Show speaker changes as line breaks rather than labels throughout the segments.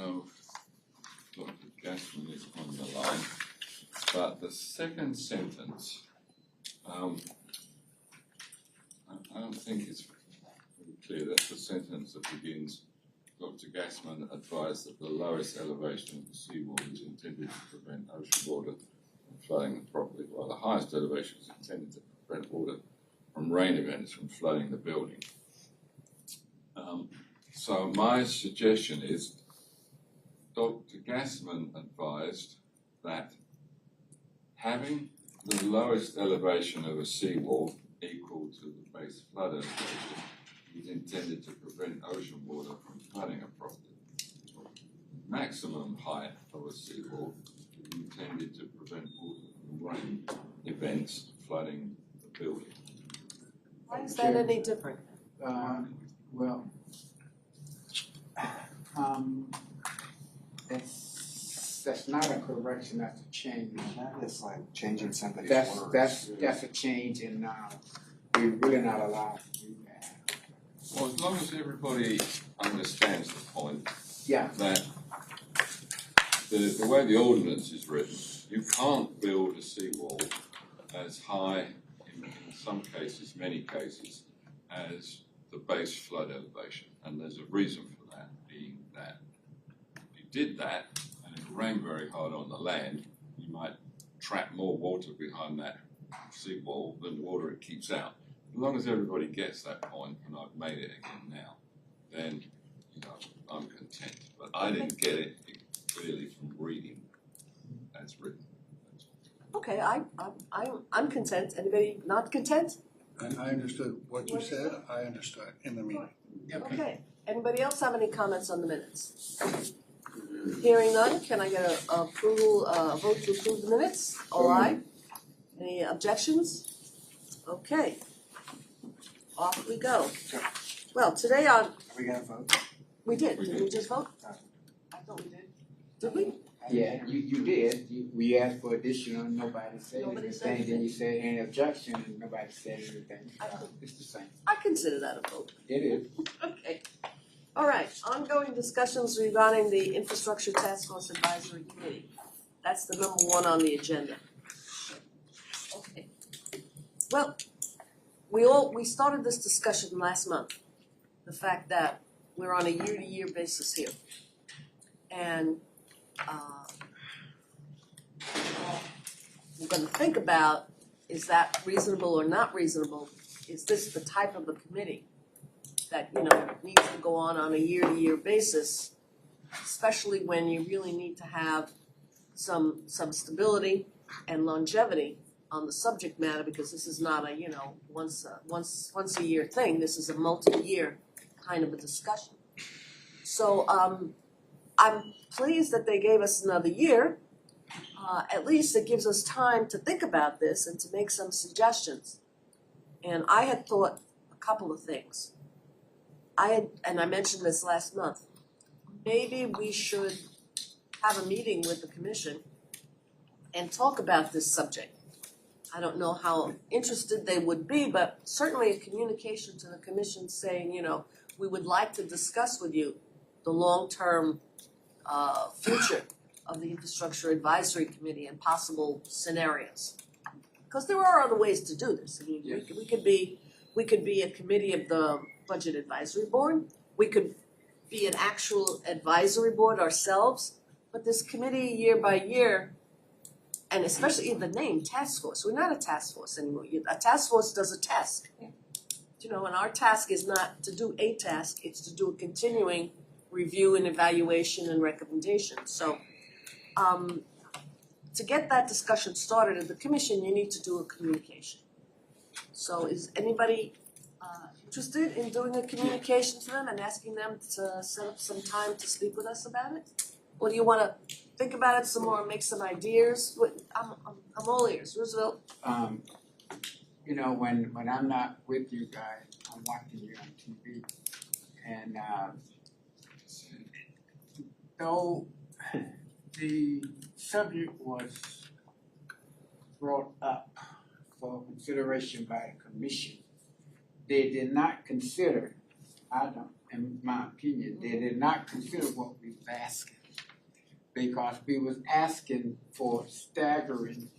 know Dr. Gassman is on the line, but the second sentence, I don't think it's very clear. That's the sentence that begins, Dr. Gassman advised that the lowest elevation of the seawall is intended to prevent ocean water from flooding the property, while the highest elevation is intended to prevent water from rain events from flooding the building. So my suggestion is Dr. Gassman advised that having the lowest elevation of a seawall equal to the base flood elevation is intended to prevent ocean water from flooding a property. Maximum height of a seawall is intended to prevent water from rain events flooding the building.
Why is that any different?
That's not a correction, that's a change.
That is like changing somebody's words.
That's a change, and we're really not allowed to do that.
Well, as long as everybody understands the point,
Yeah.
that the way the ordinance is written, you can't build a seawall as high, in some cases, many cases, as the base flood elevation. And there's a reason for that, being that if you did that and it rained very hard on the land, you might trap more water behind that seawall than water it keeps out. As long as everybody gets that point, and I've made it again now, then I'm content. But I didn't get it clearly from reading as written.
Okay, I'm content. Anybody not content?
And I understood what you said, I understood in the meeting.
Okay. Anybody else have any comments on the minutes? Hearing none, can I get a vote to approve the minutes? All right. Any objections? Okay. Off we go. Well, today
Are we gonna vote?
we did.
We
Did
did.
we just vote? I thought we did. Did we?
Yeah, you did. We asked for additional, nobody said
Nobody said
anything. Then
anything.
you said any objection, and nobody said anything. It's the same.
I consider that a vote.
It is.
Okay. All right. Ongoing discussions regarding the Infrastructure Task Force Advisory Committee. That's the number one on the agenda. Okay. Well, we started this discussion last month. The fact that we're on a year-to-year basis here. And we're going to think about, is that reasonable or not reasonable? Is this the type of a committee that, needs to go on a year-to-year basis, especially when you really need to have some stability and longevity on the subject matter, because this is not a, once a year thing. This is a multi-year kind of a discussion. So I'm pleased that they gave us another year. At least it gives us time to think about this and to make some suggestions. And I had thought a couple of things. I mentioned this last month. Maybe we should have a meeting with the commission and talk about this subject. I don't know how interested they would be, but certainly a communication to the commission saying, we would like to discuss with you the long-term future of the Infrastructure Advisory Committee and possible scenarios. Because there are other ways to do this. I mean,
Yes.
we could be a committee of the Budget Advisory Board. We could be an actual advisory board ourselves. But this committee, year by year, and especially in the name, task force. We're not a task force anymore. A task force does a task. And our task is not to do a task, it's to do a continuing review and evaluation and recommendation. So to get that discussion started at the commission, you need to do a communication. So is anybody interested in doing a communication to them and asking them to set up some time to speak with us about it? Or do you want to think about it some more and make some ideas? I'm all ears. Roosevelt?
When I'm not with you guys, I'm watching you on TV. And though the subject was brought up for consideration by the commission, they did not consider, in my opinion, they did not consider what we were asking. because we was asking for staggering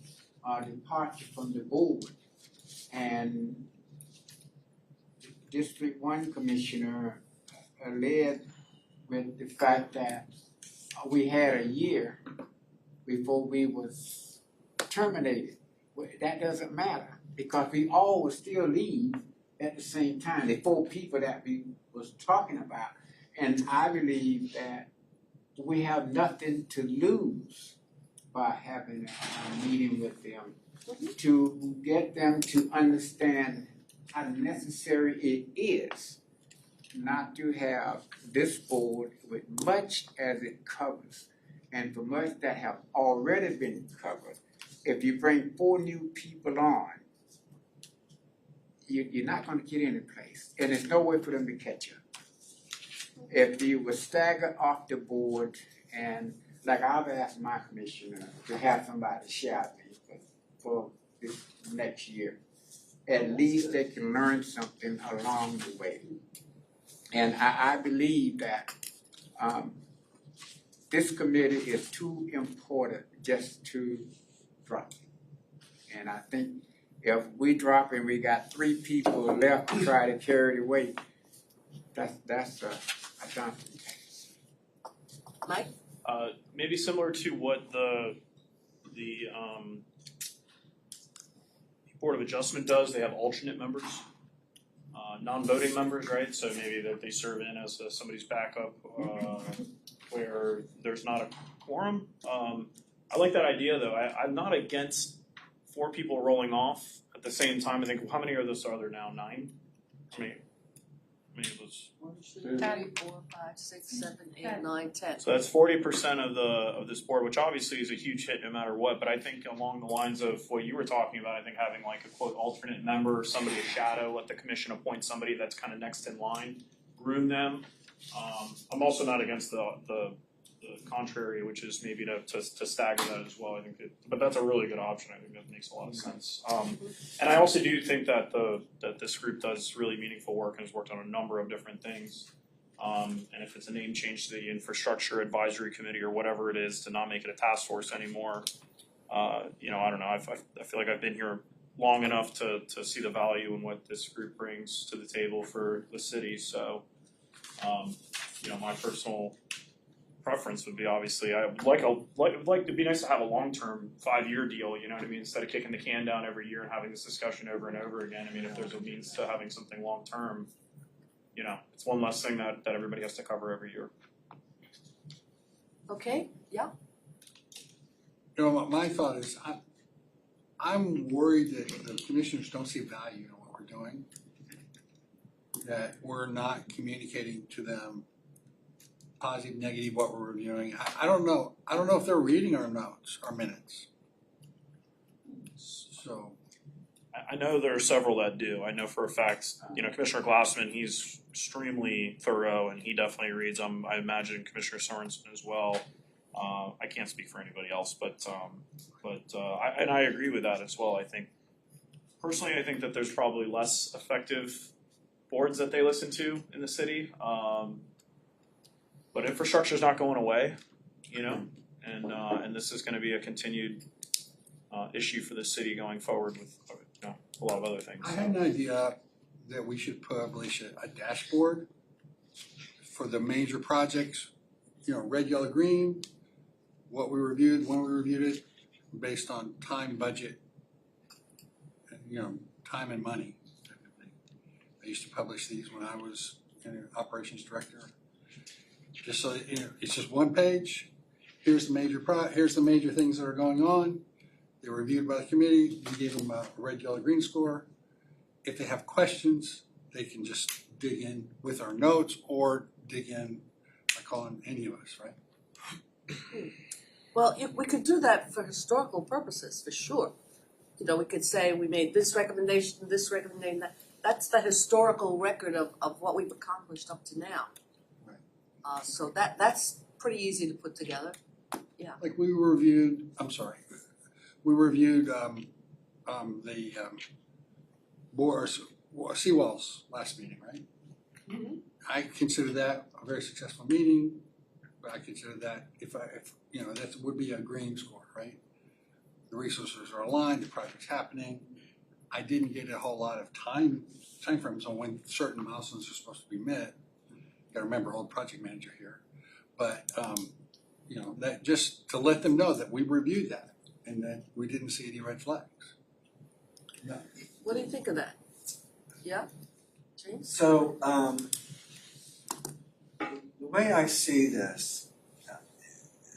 departure from the board. And District 1 Commissioner led with the fact that we had a year before we was terminated. Well, that doesn't matter because we all will still leave at the same time, the 4 people that we was talking about. And I believe that we have nothing to lose by having a meeting with them to get them to understand how necessary it is not to have this board with much as it covers, and for much that have already been covered. If you bring 4 new people on, you're not going to get any place, and there's no way for them to catch up. If you were staggered off the board, and like I've asked my commissioner to have somebody shadow me for this next year, at least they can learn something along the way. And I believe that this committee is too important just to drop. And I think if we drop and we got 3 people left to try to carry the weight, that's a daunting task.
Mike?
Maybe similar to what the Board of Adjustment does. They have alternate members, non-voting members, right? So maybe that they serve in as somebody's backup where there's not a quorum. I like that idea though. I'm not against 4 people rolling off at the same time. I think, how many of those are there now? 9? How many of those?
1, 2, 3, 4, 5, 6, 7, 8, 9, 10.
So that's 40% of this board, which obviously is a huge hit no matter what. But I think along the lines of what you were talking about, I think having like a quote alternate member, somebody a shadow, let the commission appoint somebody that's kind of next in line, groom them. I'm also not against the contrary, which is maybe to stagger that as well. I think but that's a really good option. I think that makes a lot of sense. And I also do think that that this group does really meaningful work and has worked on a number of different things. And if it's a name change to the Infrastructure Advisory Committee or whatever it is, to not make it a task force anymore, I don't know. I feel like I've been here long enough to see the value in what this group brings to the table for the city. So, my personal preference would be obviously I would like to be nice to have a long-term 5-year deal, you know what I mean, instead of kicking the can down every year and having this discussion over and over again. I mean, if there's a means to having something long-term, it's one less thing that everybody has to cover every year.
Okay, yeah.
My thought is, I'm worried that the commissioners don't see value in what we're doing, that we're not communicating to them positive, negative, what we're reviewing. I don't know if they're reading our notes, our minutes. So
I know there are several that do. I know for a fact, Commissioner Glassman, he's extremely thorough and he definitely reads them. I imagine Commissioner Sorensen as well. I can't speak for anybody else, but I agree with that as well. I think that there's probably less effective boards that they listen to in the city. But infrastructure is not going away, and this is going to be a continued issue for the city going forward with a lot of other things.
I had an idea that we should publish a dashboard for the major projects, red, yellow, green, what we reviewed, when we reviewed it, based on time, budget, and, time and money. I used to publish these when I was operations director. Just so it's just one page. Here's the major things that are going on. They were reviewed by the committee. We gave them a red, yellow, green score. If they have questions, they can just dig in with our notes or dig in by calling any of us, right?
Well, we could do that for historical purposes, for sure. We could say we made this recommendation, that. That's the historical record of what we've accomplished up to now. So that's pretty easy to put together. Yeah.
Like we reviewed the seawalls last meeting, right?
Mm-hmm.
I consider that a very successful meeting. I consider that if you know, that would be a green score, right? The resources are aligned, the project's happening. I didn't get a whole lot of timeframes on when certain milestones are supposed to be met. Gotta remember, old project manager here. But, you know, that just to let them know that we reviewed that and that we didn't see any red flags.
What do you think of that? Yeah? James?
So, the way I see this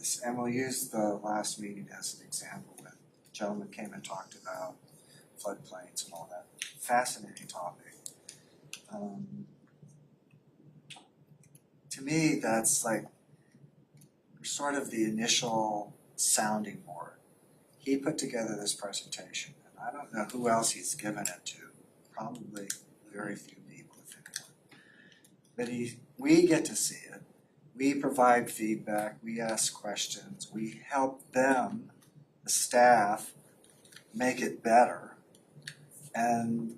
is, and we'll use the last meeting as an example when the gentleman came and talked about floodplains and all that. Fascinating topic. To me, that's like sort of the initial sounding board. He put together this presentation, and I don't know who else he's given it to. Probably very few people, if anyone. But we get to see it. We provide feedback. We ask questions. We help them, the staff, make it better. And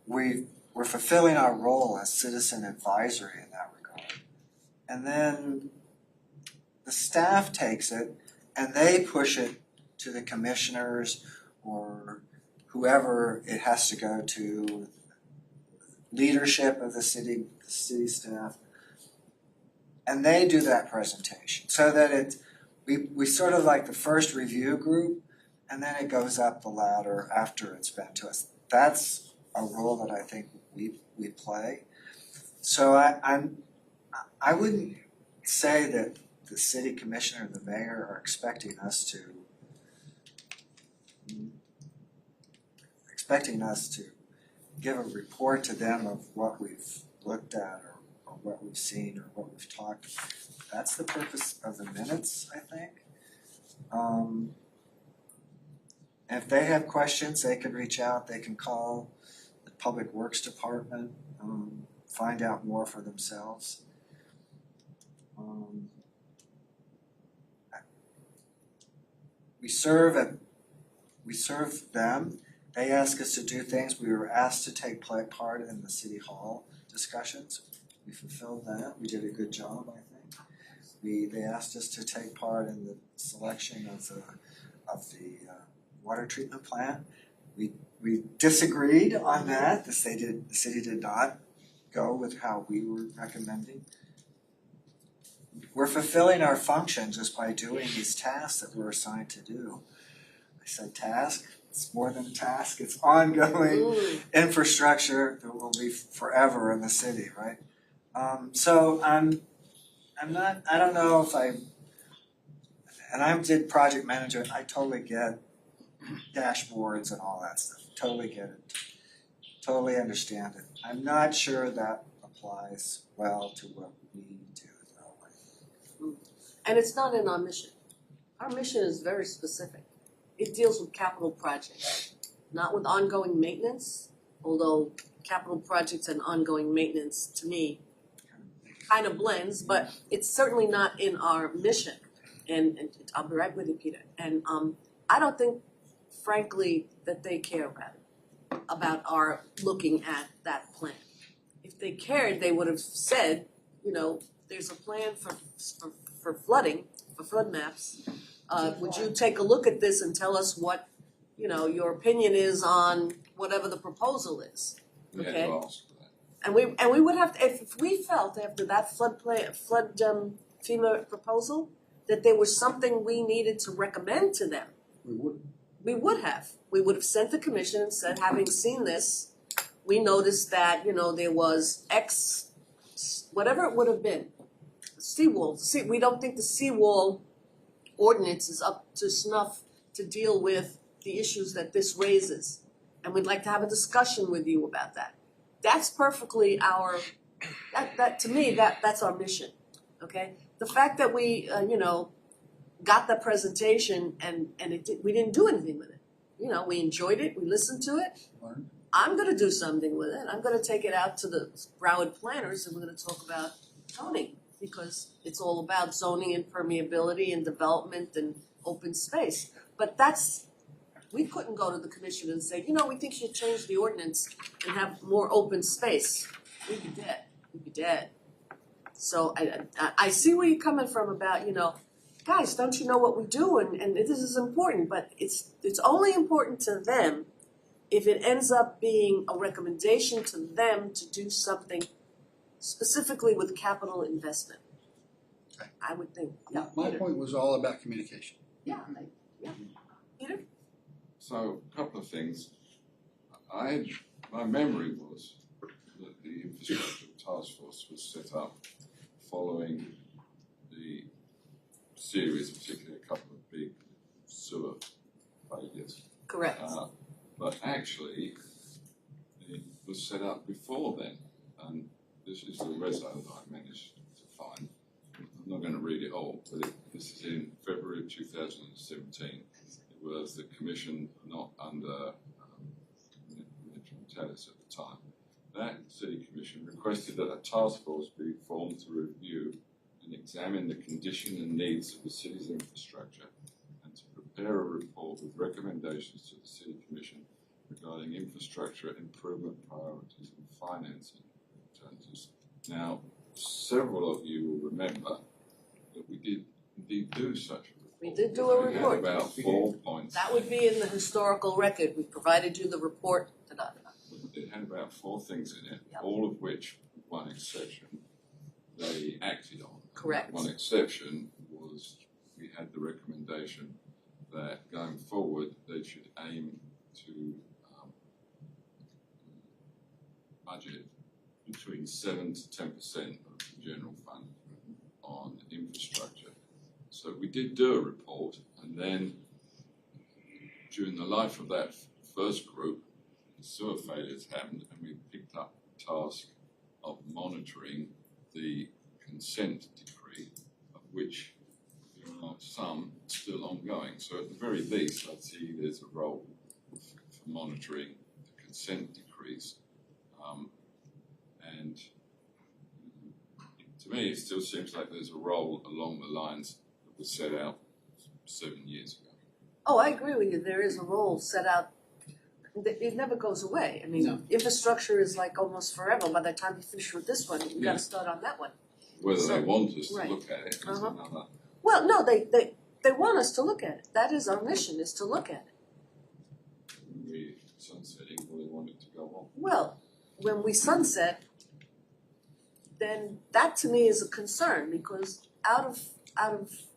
we're fulfilling our role as citizen advisory in that regard. And then the staff takes it and they push it to the commissioners or whoever it has to go to, leadership of the city staff, and they do that presentation so that we sort of like the first review group, and then it goes up the ladder after it's been to us. That's a role that I think we play. So I wouldn't say that the city commissioner and the mayor are expecting us to give a report to them of what we've looked at or what we've seen or what we've talked about. That's the purpose of the minutes, I think. If they have questions, they can reach out, they can call the Public Works Department, find out more for themselves. We serve them. They ask us to do things. We were asked to take part in the City Hall discussions. We fulfilled that. We did a good job, I think. They asked us to take part in the selection of the water treatment plant. We disagreed on that. The city did not go with how we were recommending. We're fulfilling our function just by doing these tasks that we're assigned to do. I said task. It's more than a task. It's ongoing infrastructure that will be forever in the city, right? So I'm not. I don't know if I. And I did project management. I totally get dashboards and all that stuff. Totally get it. Totally understand it. I'm not sure that applies well to what we do, though.
And it's not in our mission. Our mission is very specific. It deals with capital projects, not with ongoing maintenance, although capital projects and ongoing maintenance, to me, kind of blends, but it's certainly not in our mission. And I'll be right with you, Peter. And I don't think, frankly, that they care about our looking at that plan. If they cared, they would have said, you know, there's a plan for flooding, for flood maps. Would you take a look at this and tell us what, you know, your opinion is on whatever the proposal is?
We had
Okay.
to ask for that.
And we would have to, if we felt after that flood FEMA proposal that there was something we needed to recommend to them, we would have. We would have sent the commission and said, having seen this, we noticed that, you know, there was X, whatever it would have been, seawall. We don't think the seawall ordinance is up to snuff to deal with the issues that this raises. And we'd like to have a discussion with you about that. That's perfectly that to me, that's our mission, okay? The fact that we, you know, got the presentation and we didn't do anything with it. You know, we enjoyed it, we listened to it. I'm gonna do something with it. I'm gonna take it out to the Broward planners and we're gonna talk about zoning, because it's all about zoning and permeability and development and open space. But we couldn't go to the commission and say, you know, we think you should change the ordinance and have more open space. We'd be dead. So I see where you're coming from about, guys, don't you know what we do, and this is important, but it's only important to them if it ends up being a recommendation to them to do something specifically with capital investment.
Okay.
I would think, yeah.
My
Peter.
point was all about communication.
Yeah, Peter?
So, a couple of things. My memory was that the infrastructure task force was set up following the series, particularly a couple of big sewer failures.
Correct.
But actually, it was set up before then, and this is the reso that I managed to find. I'm not going to read it all, but this is in February of 2017. It was the commission not under Metellus at the time. That city commission requested that a task force be formed to review and examine the condition and needs of the city's infrastructure and to prepare a report with recommendations to the city commission regarding infrastructure improvement priorities and financing alternatives. Now, several of you will remember that we did indeed do such a report.
We did do a
We had
report.
about 4 points.
That would be in the historical record. We provided you the report.
It had about 4 things in it,
Yep.
all of which, with one exception, they acted on.
Correct.
One exception was we had the recommendation that going forward they should aim to budget between 7 to 10% of the general fund on infrastructure. So we did do a report, and then during the life of that first group, sewer failures happened, and we picked up the task of monitoring the consent decree, of which there are some still ongoing. So at the very least, I'd see there's a role for monitoring the consent decrees. And to me, it still seems like there's a role along the lines that was set out 7 years ago.
Oh, I agree with you. There is a role set out. It never goes away. I mean,
No.
infrastructure is like almost forever. By the time you finish with this one, you got to start on that one.
Whether
So-
they want us to
right.
look at it is
Uh-huh.
another.
Well, no, they want us to look at it. That is our mission, is to look at it.
We sunsetting, or they want it to go on.
Well, when we sunset, then that to me is a concern, because out of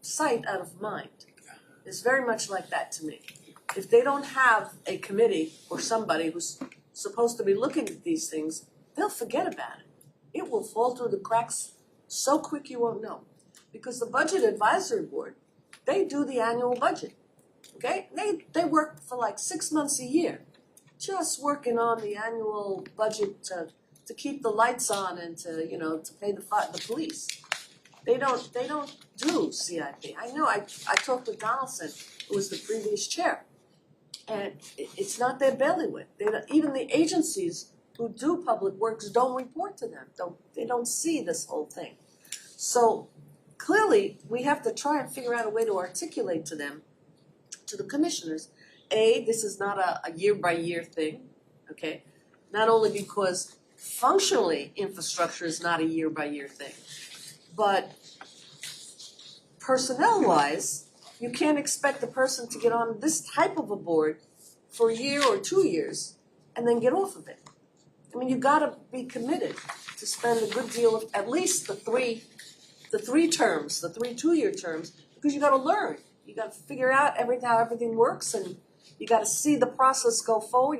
sight, out of mind. It's very much like that to me. If they don't have a committee or somebody who's supposed to be looking at these things, they'll forget about it. It will fall through the cracks so quick you won't know. Because the Budget Advisory Board, they do the annual budget, okay? They work for like 6 months a year, just working on the annual budget to keep the lights on and to pay the police. They don't do CIP. I know, I talked with Donaldson, who was the previous chair, and it's not their bailiwick. Even the agencies who do public works don't report to them. They don't see this whole thing. So clearly, we have to try and figure out a way to articulate to them, to the commissioners, this is not a year-by-year thing, okay? Not only because functionally infrastructure is not a year-by-year thing, but personnel-wise, you can't expect the person to get on this type of a board for a year or 2 years and then get off of it. I mean, you gotta be committed to spend a good deal of, at least the three 2-year terms, because you gotta learn. You gotta figure out how everything works, and you gotta see the process go forward.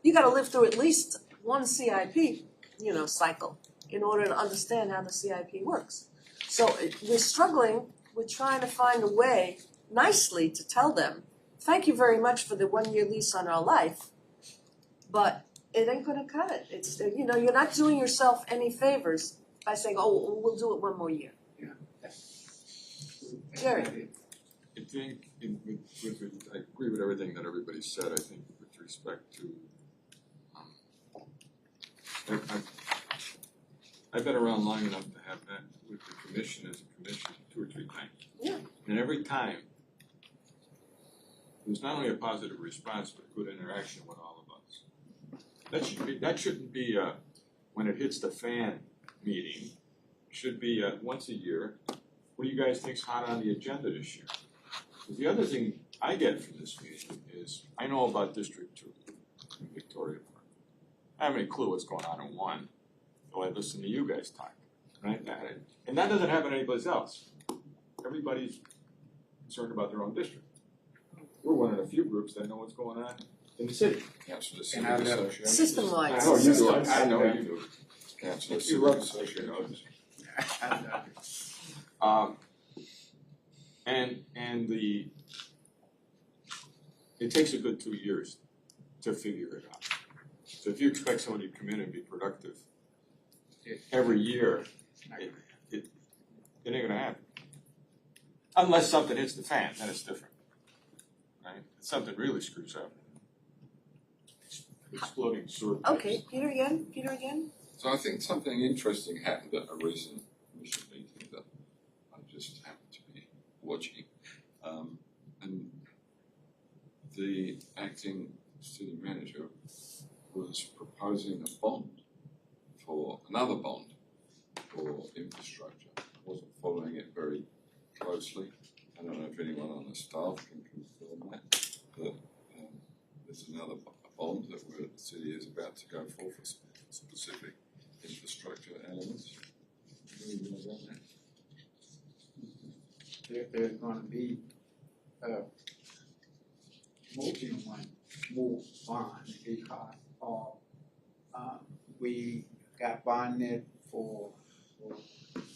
You gotta live through at least one CIP, cycle in order to understand how the CIP works. So we're struggling with trying to find a way nicely to tell them, thank you very much for the 1-year lease on our life, but it ain't gonna cut it. It's, you're not doing yourself any favors by saying, oh, we'll do it 1 more year. Jerry.
I think, I agree with everything that everybody said. I think with respect to, I've been around long enough to have met with the commission as a commission 2 or 3 times.
Yeah.
And every time, there's not only a positive response, but good interaction with all of us. That shouldn't be when it hits the fan meeting, should be once a year. What do you guys think's hot on the agenda this year? 'Cause the other thing I get from this meeting is, I know about District 2 in Victoria Park. I haven't a clue what's going on in 1, so I listen to you guys talk, right? And that doesn't happen anyplace else. Everybody's concerned about their own district. We're one of the few groups that know what's going on in the city.
Councillor
And
Civic
I know-
Association.
System-wide.
I know you do, I
System.
know you do.
Councillor
You
Civic
love
Association.
And it takes a good 2 years to figure it out. So if you expect somebody to come in and be productive every year, it ain't gonna happen. Unless something hits the fan, then it's different, right? If something really screws up. Exploding sewer pipes.
Okay, Peter again?
So I think something interesting happened at a recent commission meeting that I just happened to be watching. And the acting city manager was proposing a bond another bond for infrastructure. I wasn't following it very closely. I don't know if anyone on the staff can confirm that, but there's another bond that the city is about to go for specific infrastructure elements. Anything about that?
There's gonna be more bond because we got bonded for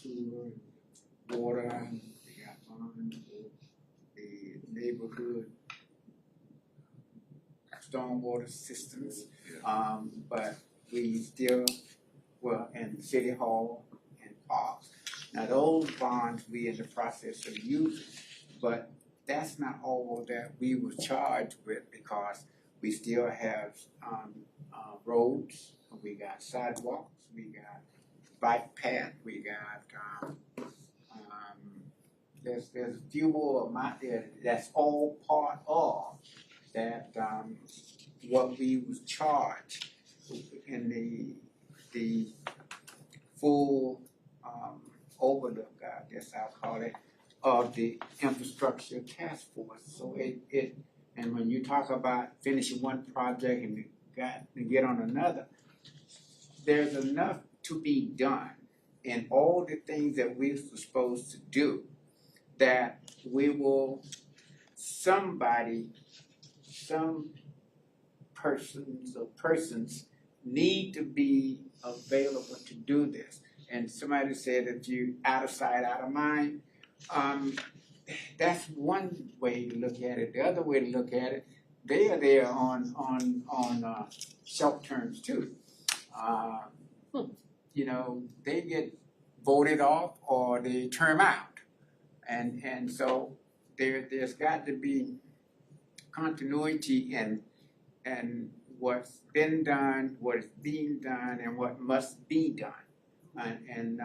sewer, water, and we got bond for the neighborhood stormwater systems. But we still were in City Hall and parks. Now those bonds we in the process of using, but that's not all that we were charged with because we still have roads, we got sidewalks, we got bike path, we got there's a few more amount there that's all part of that what we was charged in the full overlook, I guess I'll call it, of the infrastructure task force. So it and when you talk about finishing one project and get on another, there's enough to be done in all the things that we're supposed to do that we will some persons need to be available to do this. And somebody said if you out of sight, out of mind, that's one way to look at it. The other way to look at it, they are there on short terms too. You know, they get voted off or they term out. And so there's got to be continuity and what's been done, what is being done, and what must be done. And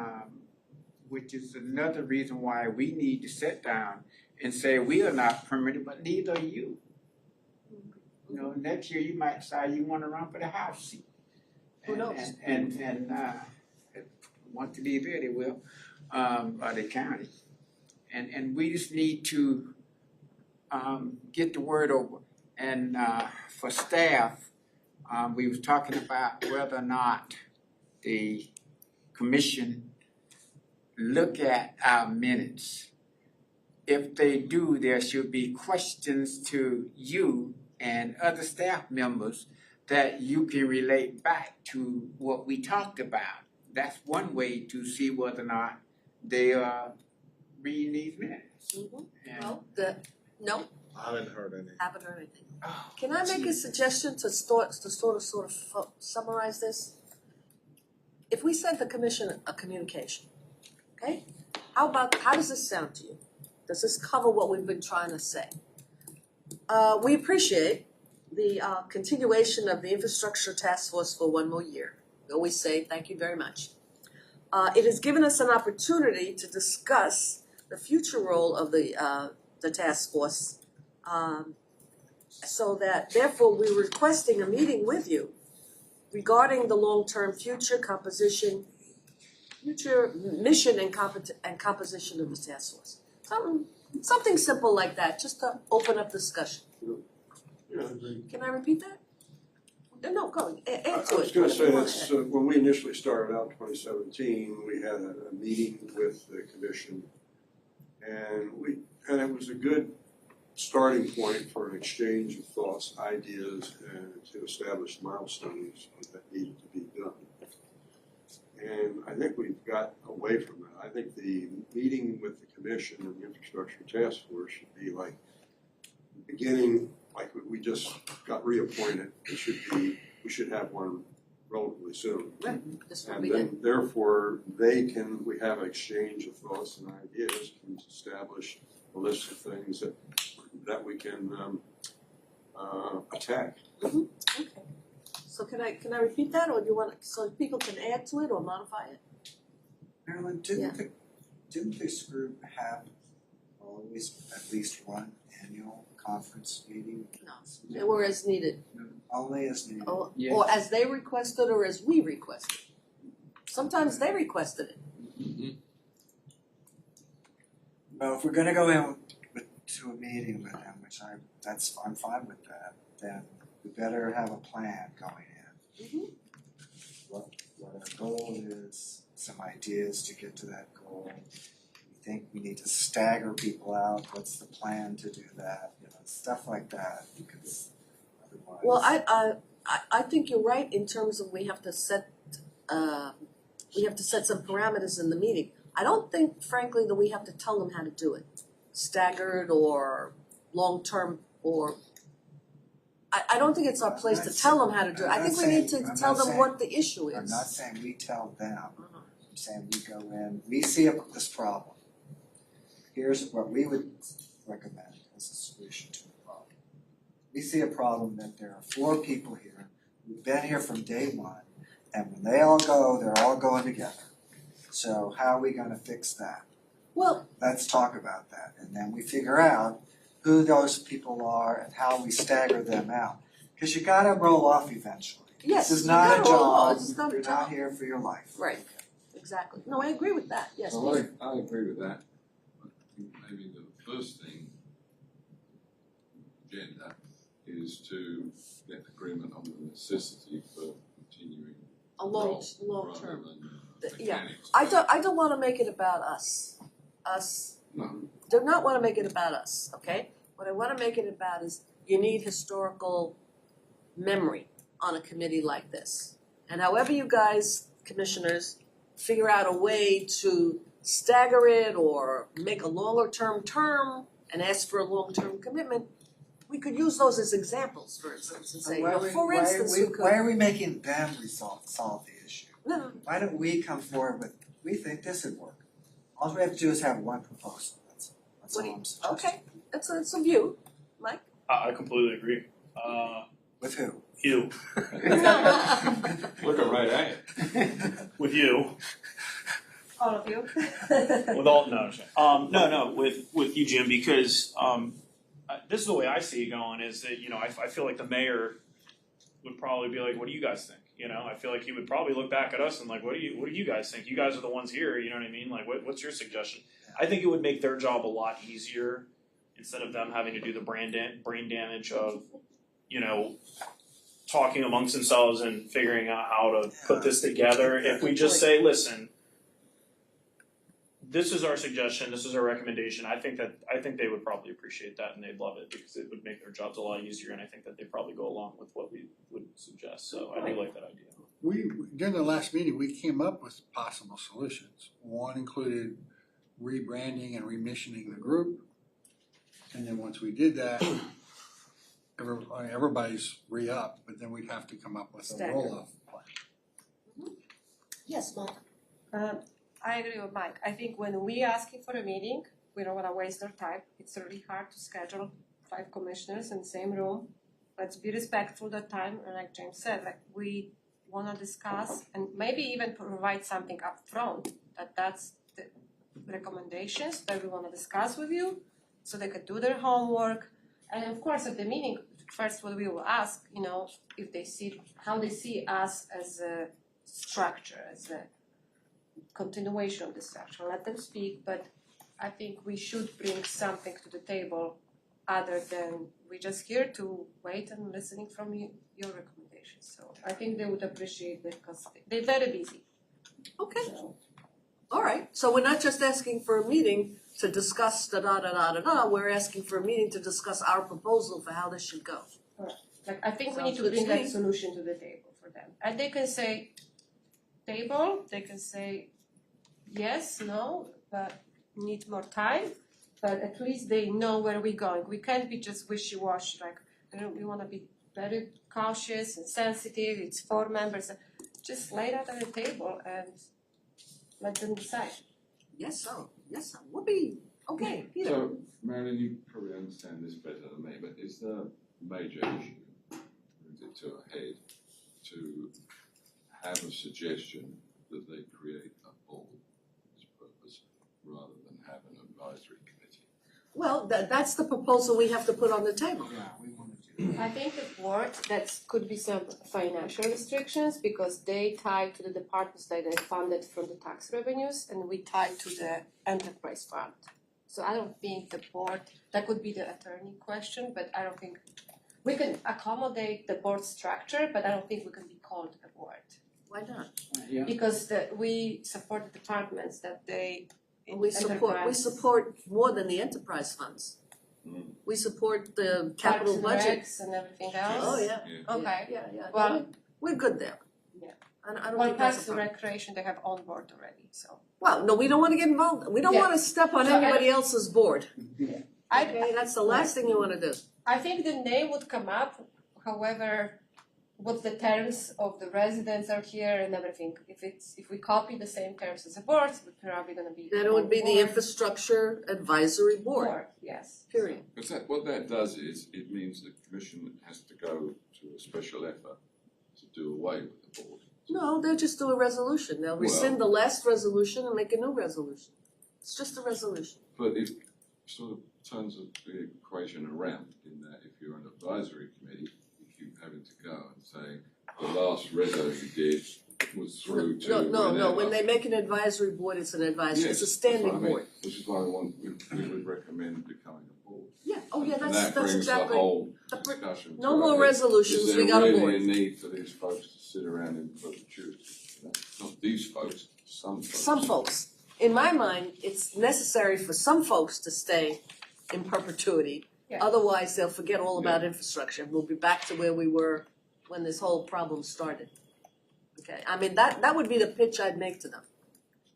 which is another reason why we need to sit down and say we are not permitted, but neither are you. You know, next year you might decide you want to run for the House seat.
Who knows?
And want to be there, they will, or the county. And we just need to get the word over. And for staff, we was talking about whether or not the commission look at our minutes. If they do, there should be questions to you and other staff members that you can relate back to what we talked about. That's one way to see whether or not they are reading these minutes.
Mm-hmm.
And
Well, no,
I haven't heard any.
haven't heard anything. Can I make a suggestion to sort of summarize this? If we sent the commission a communication, okay? How does this sound to you? Does this cover what we've been trying to say? We appreciate the continuation of the infrastructure task force for one more year. We always say thank you very much. It has given us an opportunity to discuss the future role of the task force, so that therefore we're requesting a meeting with you regarding the long-term future composition, future mission and composition of the task force. Something simple like that, just to open up discussion.
Yeah, I agree.
Can I repeat that? No, go, add to it.
I was gonna say
Whatever you
that's,
wanna
when we initially started out in 2017, we had a meeting with the commission. And it was a good starting point for an exchange of thoughts, ideas, and to establish milestones that needed to be done. And I think we've got away from that. I think the meeting with the commission and the infrastructure task force should be like the beginning, like we just got reappointed. We should have one relatively soon.
Right, this will
And
be it.
then therefore, we have an exchange of thoughts and ideas, can establish a list of things that we can attack.
Okay. So can I repeat that, or do you want, so people can add to it or modify it?
Marilyn, didn't this group have always at least one annual conference meeting?
No, or as needed,
Only as needed.
or
Yes.
as they requested, or as we requested. Sometimes they requested it.
Well, if we're gonna go in to a meeting with them, which I'm fine with that, then we better have a plan going in.
Mhm.
What our goal is, some ideas to get to that goal. We think we need to stagger people out, what's the plan to do that, stuff like that, because otherwise.
Well, I think you're right in terms of we have to set some parameters in the meeting. I don't think, frankly, that we have to tell them how to do it, staggered or long-term, or I don't think it's our place to tell them how to do it. I think we need to tell them what the issue is.
I'm not saying we tell them,
Uh-huh.
I'm saying we go in, we see this problem. Here's what we would recommend as a solution to the problem. We see a problem that there are 4 people here who've been here from day one, and when they all go, they're all going together. So how are we gonna fix that?
Well,
Let's talk about that, and then we figure out who those people are and how we stagger them out. Because you gotta roll off eventually.
yes,
This is
you
not a
gotta roll on.
job,
This is not a
you're
job.
not here for your life.
Right, exactly. No, I agree with that, yes.
Well,
Peter.
I agree with that. I think maybe the first thing, agenda, is to get agreement on the necessity for continuing
A long
rather
term.
than
Yeah.
mechanics.
I don't wanna make it about us.
No.
Do not wanna make it about us, okay? What I wanna make it about is you need historical memory on a committee like this. And however you guys, commissioners, figure out a way to stagger it or make a longer term and ask for a long-term commitment, we could use those as examples, for instance, and say, for instance, we could.
Why are we making them solve the issue?
No,
Why don't we come forward with, we think this would work. All we have to do is have one proposal, that's
What do
all
you-
I'm suggesting.
okay, it's a view, Mike.
I completely agree.
With who?
You,
Looking right at you.
with you,
All of you.
with all, no, no, with you, Jim, because, this is the way I see it going, is that, I feel like the mayor would probably be like, what do you guys think? I feel like he would probably look back at us and like, what do you guys think? You guys are the ones here, you know what I mean? Like, what's your suggestion? I think it would make their job a lot easier instead of them having to do the brain damage of, talking amongst themselves and figuring out how to put this together. If we just say, listen, this is our suggestion, this is our recommendation, I think they would probably appreciate that and they'd love it because it would make their jobs a lot easier, and I think that they'd probably go along with what we would suggest, so I do like that idea.
During the last meeting, we came up with possible solutions. One included rebranding and remissioning the group. And then once we did that, everybody's re-up, but then we'd have to come up with a
Stagger.
roll-off plan.
Yes, Martha.
I agree with Mike. I think when we asking for a meeting, we don't wanna waste our time. It's really hard to schedule 5 commissioners in the same room. Let's be respectful of that time, and like James said, like we wanna discuss and maybe even provide something up front that's the recommendations that we wanna discuss with you, so they could do their homework. And of course, at the meeting, first what we will ask, if they see, how they see us as a structure, as a continuation of the structure, let them speak, but I think we should bring something to the table other than we just here to wait and listening from you, your recommendations. So I think they would appreciate it because they're very busy.
Okay,
So,
all right. So we're not just asking for a meeting to discuss we're asking for a meeting to discuss our proposal for how this should go.
like, I think we need to
Sounds
bring
good to
that
me.
solution to the table for them. And they can say table, they can say yes, no, but need more time. But at least they know where we're going. We can't be just wishy-washy, like, we wanna be very cautious and sensitive, it's 4 members. Just lay that on the table and let them decide.
Yes, sir. Yes, sir. We'll be, okay, Peter.
So, Marilyn, you probably understand this better than me, but is the major issue, brings it to a head, to have a suggestion that they create a board for this purpose, rather than have an advisory committee?
Well, that's the proposal we have to put on the table.
Yeah, we wanted to.
I think the board, that could be some financial restrictions because they tie to the departments that are funded from the tax revenues and we tie to the enterprise fund. So I don't think the board, that could be the attorney question, but I don't think, we can accommodate the board structure, but I don't think we can be called a board.
Why not?
Yeah,
Because we support the departments that they,
We support more than the enterprise funds.
Mm.
We support the capital budget.
Parks and everything else.
Oh, yeah.
Yeah.
Okay.
Yeah.
Well-
We're good there.
Yeah.
I don't
Well,
think that's
Parks
a
and
problem.
Recreation, they have on board already, so.
Well, no, we don't wanna get involved. We don't
Yeah.
wanna step on
So I-
anybody else's board. Okay,
I,
that's the last thing you wanna do.
I think the name would come up, however, what the terms of the residents are here and everything. If we copy the same terms as a board, we're probably gonna be.
Then it would be the
board.
infrastructure advisory board,
Yes.
period.
Because what that does is, it means the commission has to go to a special effort to do away with the board.
No, they'll just do a resolution. They'll rescind the last resolution and make a new resolution. It's just a resolution.
But it sort of turns the equation around in that if you're an advisory committee, you keep having to go and say, the last reso you did was through to
No,
whenever.
when they make an advisory board, it's an advisory, it's a
Yes,
standing
that's what I mean,
board.
which is why we would recommend becoming a board.
Yeah, oh yeah,
And
that's
brings
exactly.
the whole
the pr-
discussion
No
to a
more
head.
resolutions, we got a
Is there
board.
really a need for these folks to sit around in perpetuity? You know, not these folks, some folks.
Some folks. In my mind, it's necessary for some folks to stay in perpetuity.
Yeah.
Otherwise, they'll forget all about infrastructure. We'll be back to where we were when this whole problem started. Okay, I mean, that would be the pitch I'd make to them.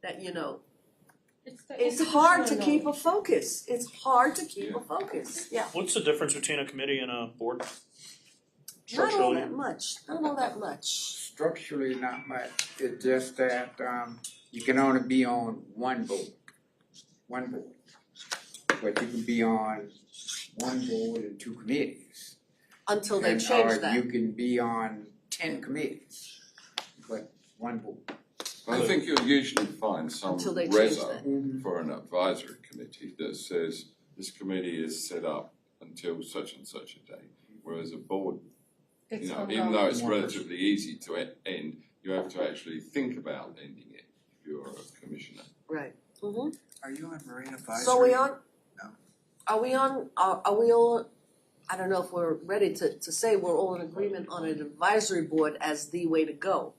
That, you know, it's hard to keep a focus. It's hard to keep a focus. Yeah.
What's the difference between a committee and a board?
Not all
Structurally?
that much, not all that much.
structurally not much, it's just that, you can only be on one board. But you can be on one board and 2 committees.
Until they
And-
change
Or
that.
you can be on 10 committees, but one board.
I think you'll usually find some
Until they change
reso
that.
for an advisory committee that says this committee is set up until such and such a date. Whereas a board,
It's
you know,
ongoing.
even though it's
One person.
relatively easy to end, you have to actually think about ending it if you're a commissioner.
Right. Mm-hmm.
Are you on Marine Advisory?
So we on?
No.
Are we all, I don't know if we're ready to say we're all in agreement on an advisory board as the way to go.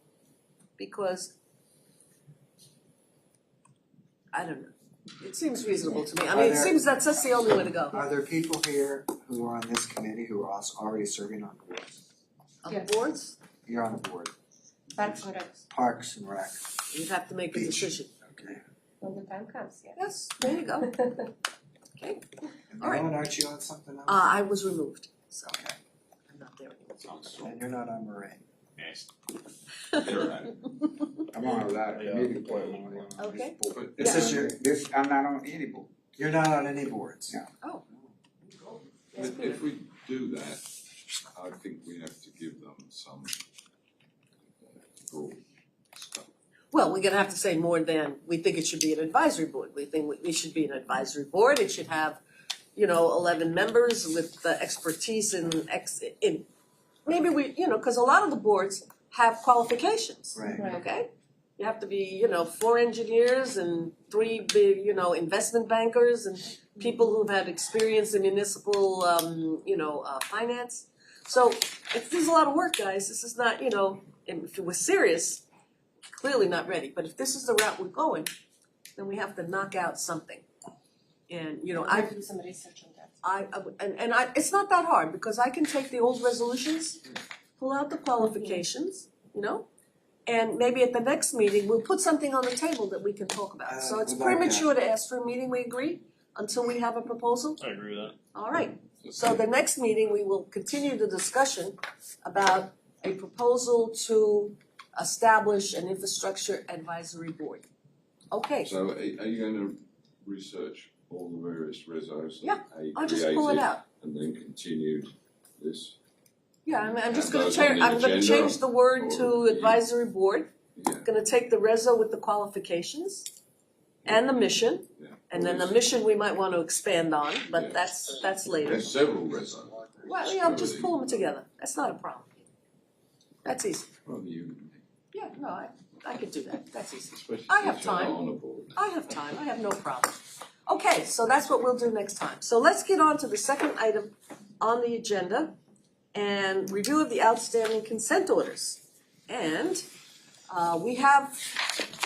Because, I don't know, it seems reasonable to me. I mean, it seems that's the only way to go.
Are there people here who are on this committee who are also already serving on boards?
On
Yes.
boards,
You're on a board,
Parks and Recs,
Parks and Rec,
you'd have to make a
Beach.
decision.
okay.
when the time comes, yeah.
Yes, there you go. Okay.
And
All right.
Marilyn, aren't you on something else?
I was removed, so
Okay,
I'm not there anymore.
Sounds so.
and you're not on Marine.
Yes.
You're right.
I'm on a lot of
Yeah.
committees, but I'm only on this
Okay.
board.
But
This is your,
I'm not on any board.
you're not on any boards.
Yeah.
Oh.
if we do that, I think we have to give them some broad stuff.
Well, we're gonna have to say more than, we think it should be an advisory board. We think it should be an advisory board. It should have, 11 members with the expertise in maybe we, cause a lot of the boards have qualifications,
Right.
Right.
okay? You have to be, 4 engineers and 3 big, investment bankers and people who've had experience in municipal, finance. So this is a lot of work, guys. This is not, if it was serious, clearly not ready. But if this is the route we're going, then we have to knock out something. And,
I do some research on that.
it's not that hard because I can take the old resolutions, pull out the qualifications, and maybe at the next meeting, we'll put something on the table that we can talk about. So it's
would like that.
premature to ask for a meeting, we agree, until we have a proposal?
I agree with that.
All right. So the next meeting, we will continue the discussion about a proposal to establish an infrastructure advisory board. Okay,
So are you going to research all the various resos?
Yeah,
how you
I'll just pull it
created
out.
And then continue this?
Yeah, I'm just
And
gonna
those on
change,
the
I'm gonna
agenda
change the word to
or-
advisory board.
Yeah.
Gonna take the reso with the qualifications and the mission.
Yeah.
And then the mission we might wanna expand on,
Yeah.
but that's later.
There's several resos.
Well, yeah, I'll just pull them together, that's not a problem. That's easy.
Well, you,
Yeah, no, I could do that, that's easy.
especially
I have
since you're not
time.
on the board.
I have time, I have no problem. Okay, so that's what we'll do next time. So let's get on to the second item on the agenda and review of the outstanding consent orders. And we have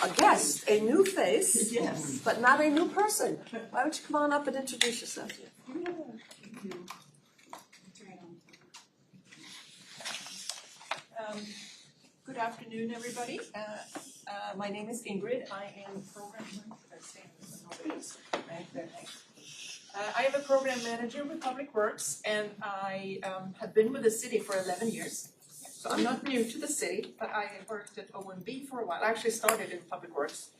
a guest, a new face. Yes. But not a new person. Why don't you come on up and introduce yourself?
Good afternoon, everybody. My name is Ingrid. I am program. I am a program manager with Public Works, and I have been with the city for 11 years. So I'm not new to the city, but I worked at OMB for a while. I actually started in Public Works.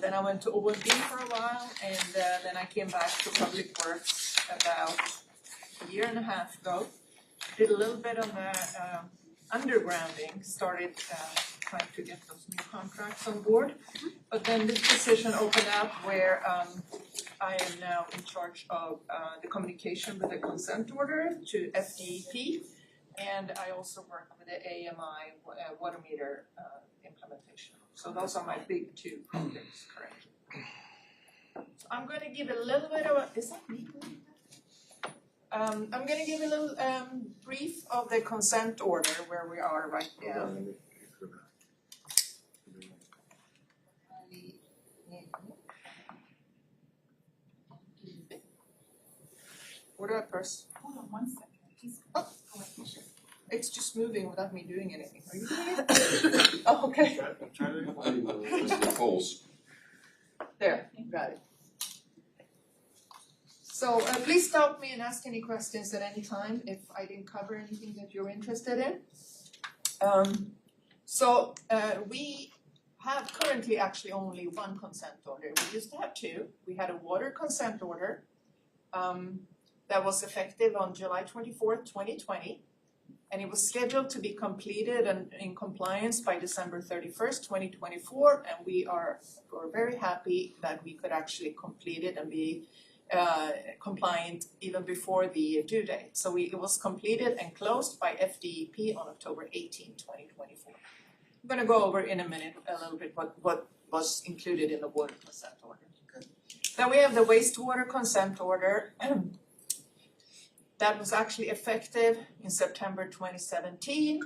Then I went to OMB for a while, and then I came back to Public Works about a year and a half ago. Did a little bit on the undergrounding, started trying to get those new contracts on board. But then this position opened up where I am now in charge of the communication with the consent order to FDEP. And I also work with the AMI water meter implementation. So those are my big 2 projects currently. So I'm going to give a little bit of a, is that me? I'm going to give a little brief of the consent order where we are right now. Where do I press? Hold on 1 second. It's just moving without me doing anything. Are you doing it? Oh, okay.
It's the pulse.
There, got it. So please stop me and ask any questions at any time if I didn't cover anything that you're interested in. We have currently actually only 1 consent order. We used to have 2. We had a water consent order that was effective on July 24th, 2020. And it was scheduled to be completed and in compliance by December 31st, 2024. And we're very happy that we could actually complete it and be compliant even before the due date. So it was completed and closed by FDEP on October 18, 2024. I'm going to go over in a minute a little bit what was included in the water consent order.
Good.
Then we have the wastewater consent order. That was actually effective in September 2017.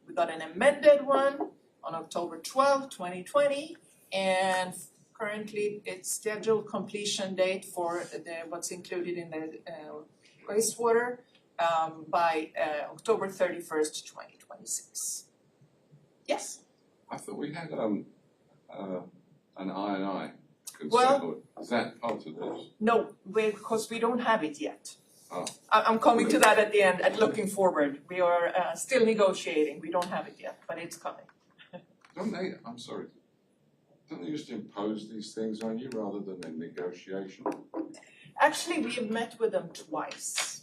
We got an amended one on October 12, 2020, and currently it's scheduled completion date for what's included in the wastewater by October 31st, 2026. Yes?
I thought we had an I&I consent
Well-
order. Is that part of this?
No, because we don't have it yet.
Oh.
I'm coming to that at the end and looking forward. We are still negotiating. We don't have it yet, but it's coming.
Don't they, I'm sorry, don't they just impose these things on you rather than a negotiation?
Actually, we have met with them twice.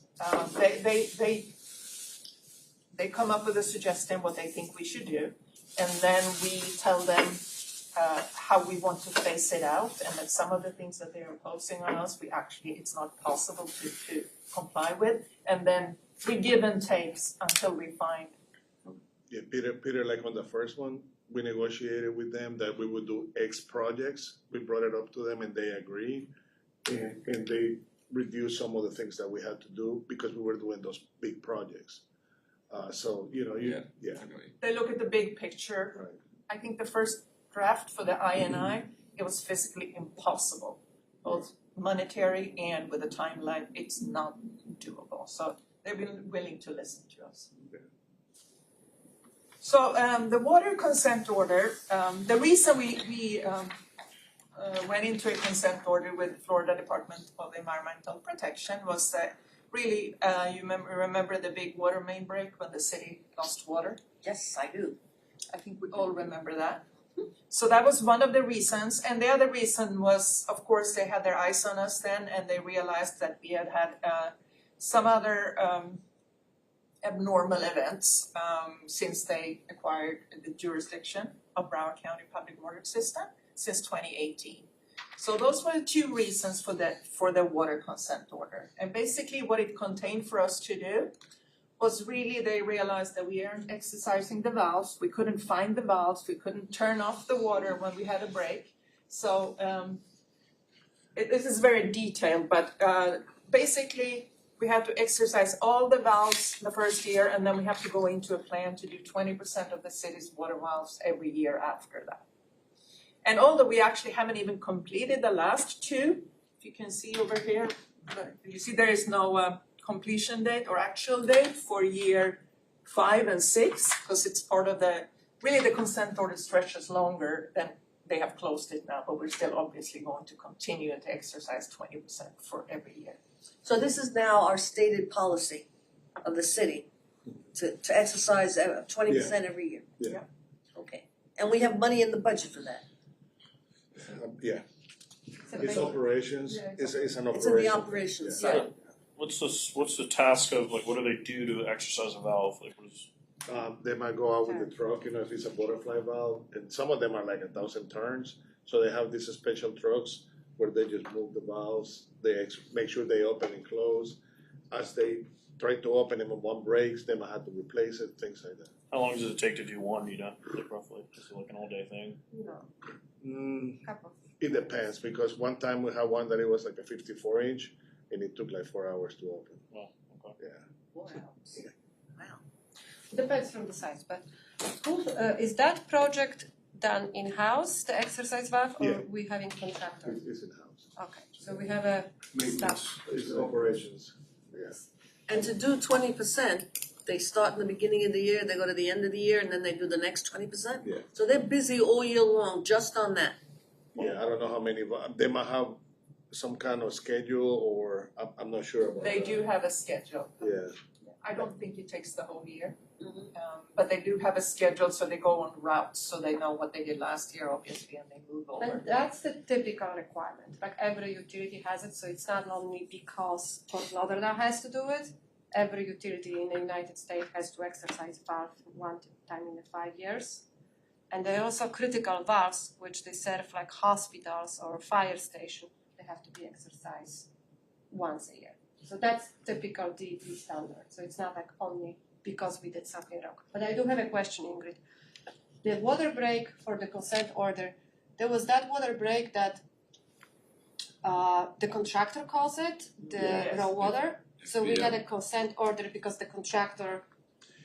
They come up with a suggestion what they think we should do, and then we tell them how we want to phase it out, and that some of the things that they're imposing on us, it's not possible to comply with, and then we give and takes until we find.
Yeah, Peter, like on the first one, we negotiated with them that we would do X projects. We brought it up to them and they agreed. And they reduced some of the things that we had to do because we were doing those big projects. So, you know,
Yeah.
yeah.
Okay.
They look at the big picture.
Right.
I think the first draft for the INI, it was physically impossible, both monetary and with a timeline, it's not doable. So they've been willing to listen to us. So the water consent order, the reason we went into a consent order with Florida Department of Environmental Protection was that really, you remember the big water main break when the city lost water?
Yes, I do.
I think we all remember that. So that was one of the reasons, and the other reason was, of course, they had their eyes on us then, and they realized that we had some other abnormal events since they acquired the jurisdiction of Broward County Public Water System since 2018. So those were the two reasons for the water consent order. And basically what it contained for us to do was really they realized that we aren't exercising the valves, we couldn't find the valves, we couldn't turn off the water when we had a break. So this is very detailed, but basically we have to exercise all the valves the first year, and then we have to go into a plan to do 20% of the city's water valves every year after that. And although we actually haven't even completed the last two, if you can see over here, you see there is no completion date or actual date for year 5 and 6, because it's part of really the consent order stretches longer than they have closed it now, but we're still obviously going to continue to exercise 20% for every year.
So this is now our stated policy of the city to exercise 20% every year.
Yeah.
Okay. And we have money in the budget for that.
Yeah. It's operations,
Yeah,
it's an
It's in
operation.
the operations
Yeah.
side.
What's the task of, like, what do they do to exercise a valve? Like, what is?
They might go out with the truck, you know, if it's a butterfly valve, and some of them are like 1,000 turns. So they have these special trucks where they just move the valves, they make sure they open and close. As they try to open them and one breaks, they might have to replace it, things like that.
How long does it take to do one, you know, like roughly? Is it like an all day thing?
No, couple.
It depends, because one time we had one that it was like a 54-inch, and it took like 4 hours to open.
Oh, okay.
Yeah.
Wow.
Depends from the size, but who, is that project done in-house, the exercise valve, or
Yeah.
we having contractor?
It's in-house.
Okay, so we have a staff.
It's operations, yeah.
And to do 20%, they start in the beginning of the year, they go to the end of the year, and then they do the next 20%?
Yeah.
So they're busy all year long just on that.
Yeah, I don't know how many, they might have some kind of schedule, or I'm not sure about that.
They do have a schedule.
Yeah.
I don't think it takes the whole year.
Mhm.
But they do have a schedule, so they go on routes, so they know what they did last year, obviously, and they move over.
And that's the typical requirement, like every utility has it, so it's not only because Fort Lauderdale has to do it. Every utility in the United States has to exercise valve one time in the 5 years. And there are also critical valves, which they serve like hospitals or fire station, they have to be exercised once a year. So that's typical DEP standard, so it's not like only because we did something wrong. But I do have a question, Ingrid. The water break for the consent order, there was that water break that the contractor calls it, the
Yes.
raw water. So we
Yeah.
got a consent order because the contractor.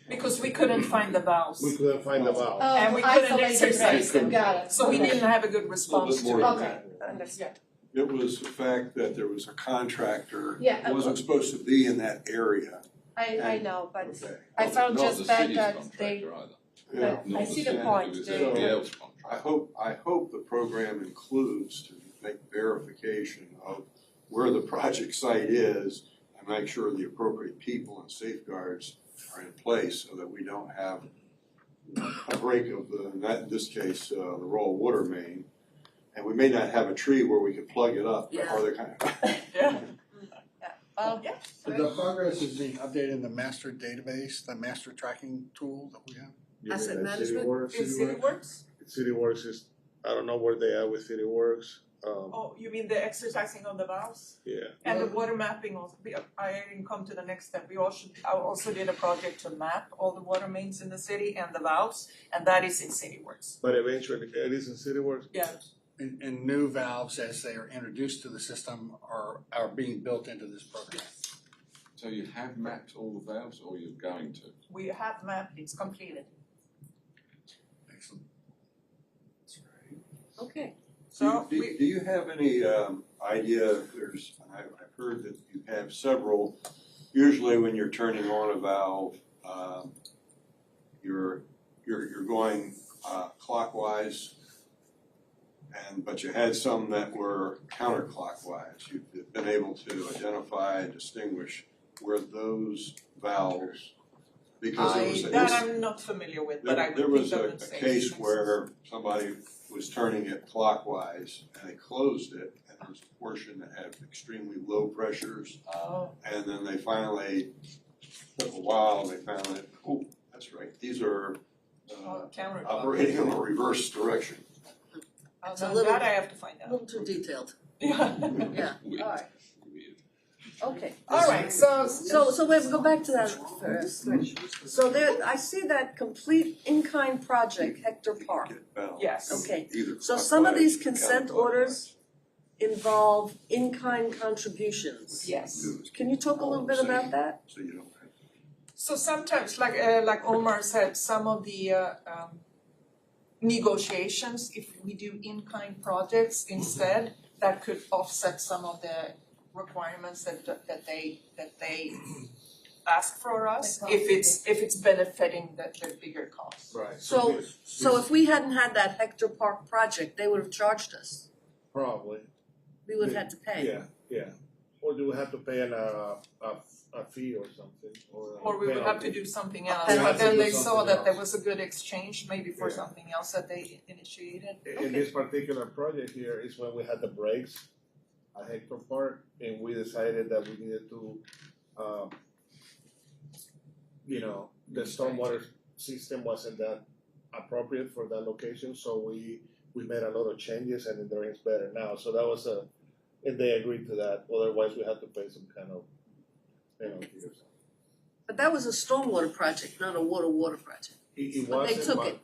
Because we couldn't find the valves,
We couldn't find the valve.
And we couldn't
isolated
exercise
break.
them.
Got it.
so we
Okay.
didn't have a good response to
more
it.
than
Okay,
that.
understood.
It was the fact that there was a contractor
Yeah,
who wasn't supposed to be in that area.
I know, but
Okay.
I felt
Not
just
the
bad
city's
that
contractor
they,
either.
Yeah.
but
Not
I see the
city,
point,
it was
they,
somebody else's contractor.
I hope the program includes to make verification of where the project site is and make sure the appropriate people and safeguards are in place so that we don't have a break of in this case, the raw water main. And we may not have a tree where we can plug it up
Yeah.
or the kind of.
Yeah.
well,
Yeah.
The progress is being updated in the master database, the master tracking tool that we have.
You
Asset
mean like
management?
CityWorks?
In City Works?
CityWorks is, I don't know where they are with CityWorks.
Oh, you mean the exercising of the valves?
Yeah.
And the water mapping also, I didn't come to the next step, I also did a project to map all the water mains in the city and the valves, and that is in City Works.
But eventually, it is in City Works?
Yeah.
And new valves as they are introduced to the system are being built into this program.
So you have mapped all the valves, or you're going to?
We have mapped, it's completed.
Excellent.
Okay.
So
Do you have any idea, I've heard that you have several, usually when you're turning on a valve, you're going clockwise, but you had some that were counterclockwise. You've been able to identify and distinguish where those valves, because it was
that I'm not familiar with, but I
there
would
was
think I
a
would say.
case where somebody was turning it clockwise and they closed it, and there was a portion that had extremely low pressures,
Oh,
and then they finally took a while and they found that, oh, that's right, these are
counterclockwise.
operating in a reverse direction.
It's a
Now
little-
that I have to find
A
out.
little too detailed.
Yeah.
Yeah,
Weird.
all right,
Weird.
okay.
Alright, so.
So wait, go back to that first. So there, I see that complete in-kind project, Hector Park.
Get valves
Yes.
Okay.
either
So some of these
clockwise or
consent
counterclockwise.
orders involve in-kind contributions.
Yes.
Can you talk a little bit about that?
So you don't have.
So sometimes, like Omar said, some of the negotiations, if we do in-kind projects instead, that could offset some of the requirements that they ask for us, if it's benefiting the bigger cost.
Right.
So if we hadn't had that Hector Park project, they would have charged us.
Probably,
We would have had to pay.
yeah. Or do we have to pay a fee or something, or a
Or we would have to
penalty?
do something else,
penalty.
but then they
Do
saw
something
that there
else.
was a good exchange, maybe for
Yeah.
something else that they initiated.
In this particular project here is when we had the breaks at Hector Park, and we decided that we needed to, the stormwater system wasn't that appropriate for that location, so we made a lot of changes and the drain's better now, so that was and they agreed to that, otherwise we had to pay some kind of penalty or something.
But that was a stormwater project, not a water project.
It
But they
wasn't,
took
but
it.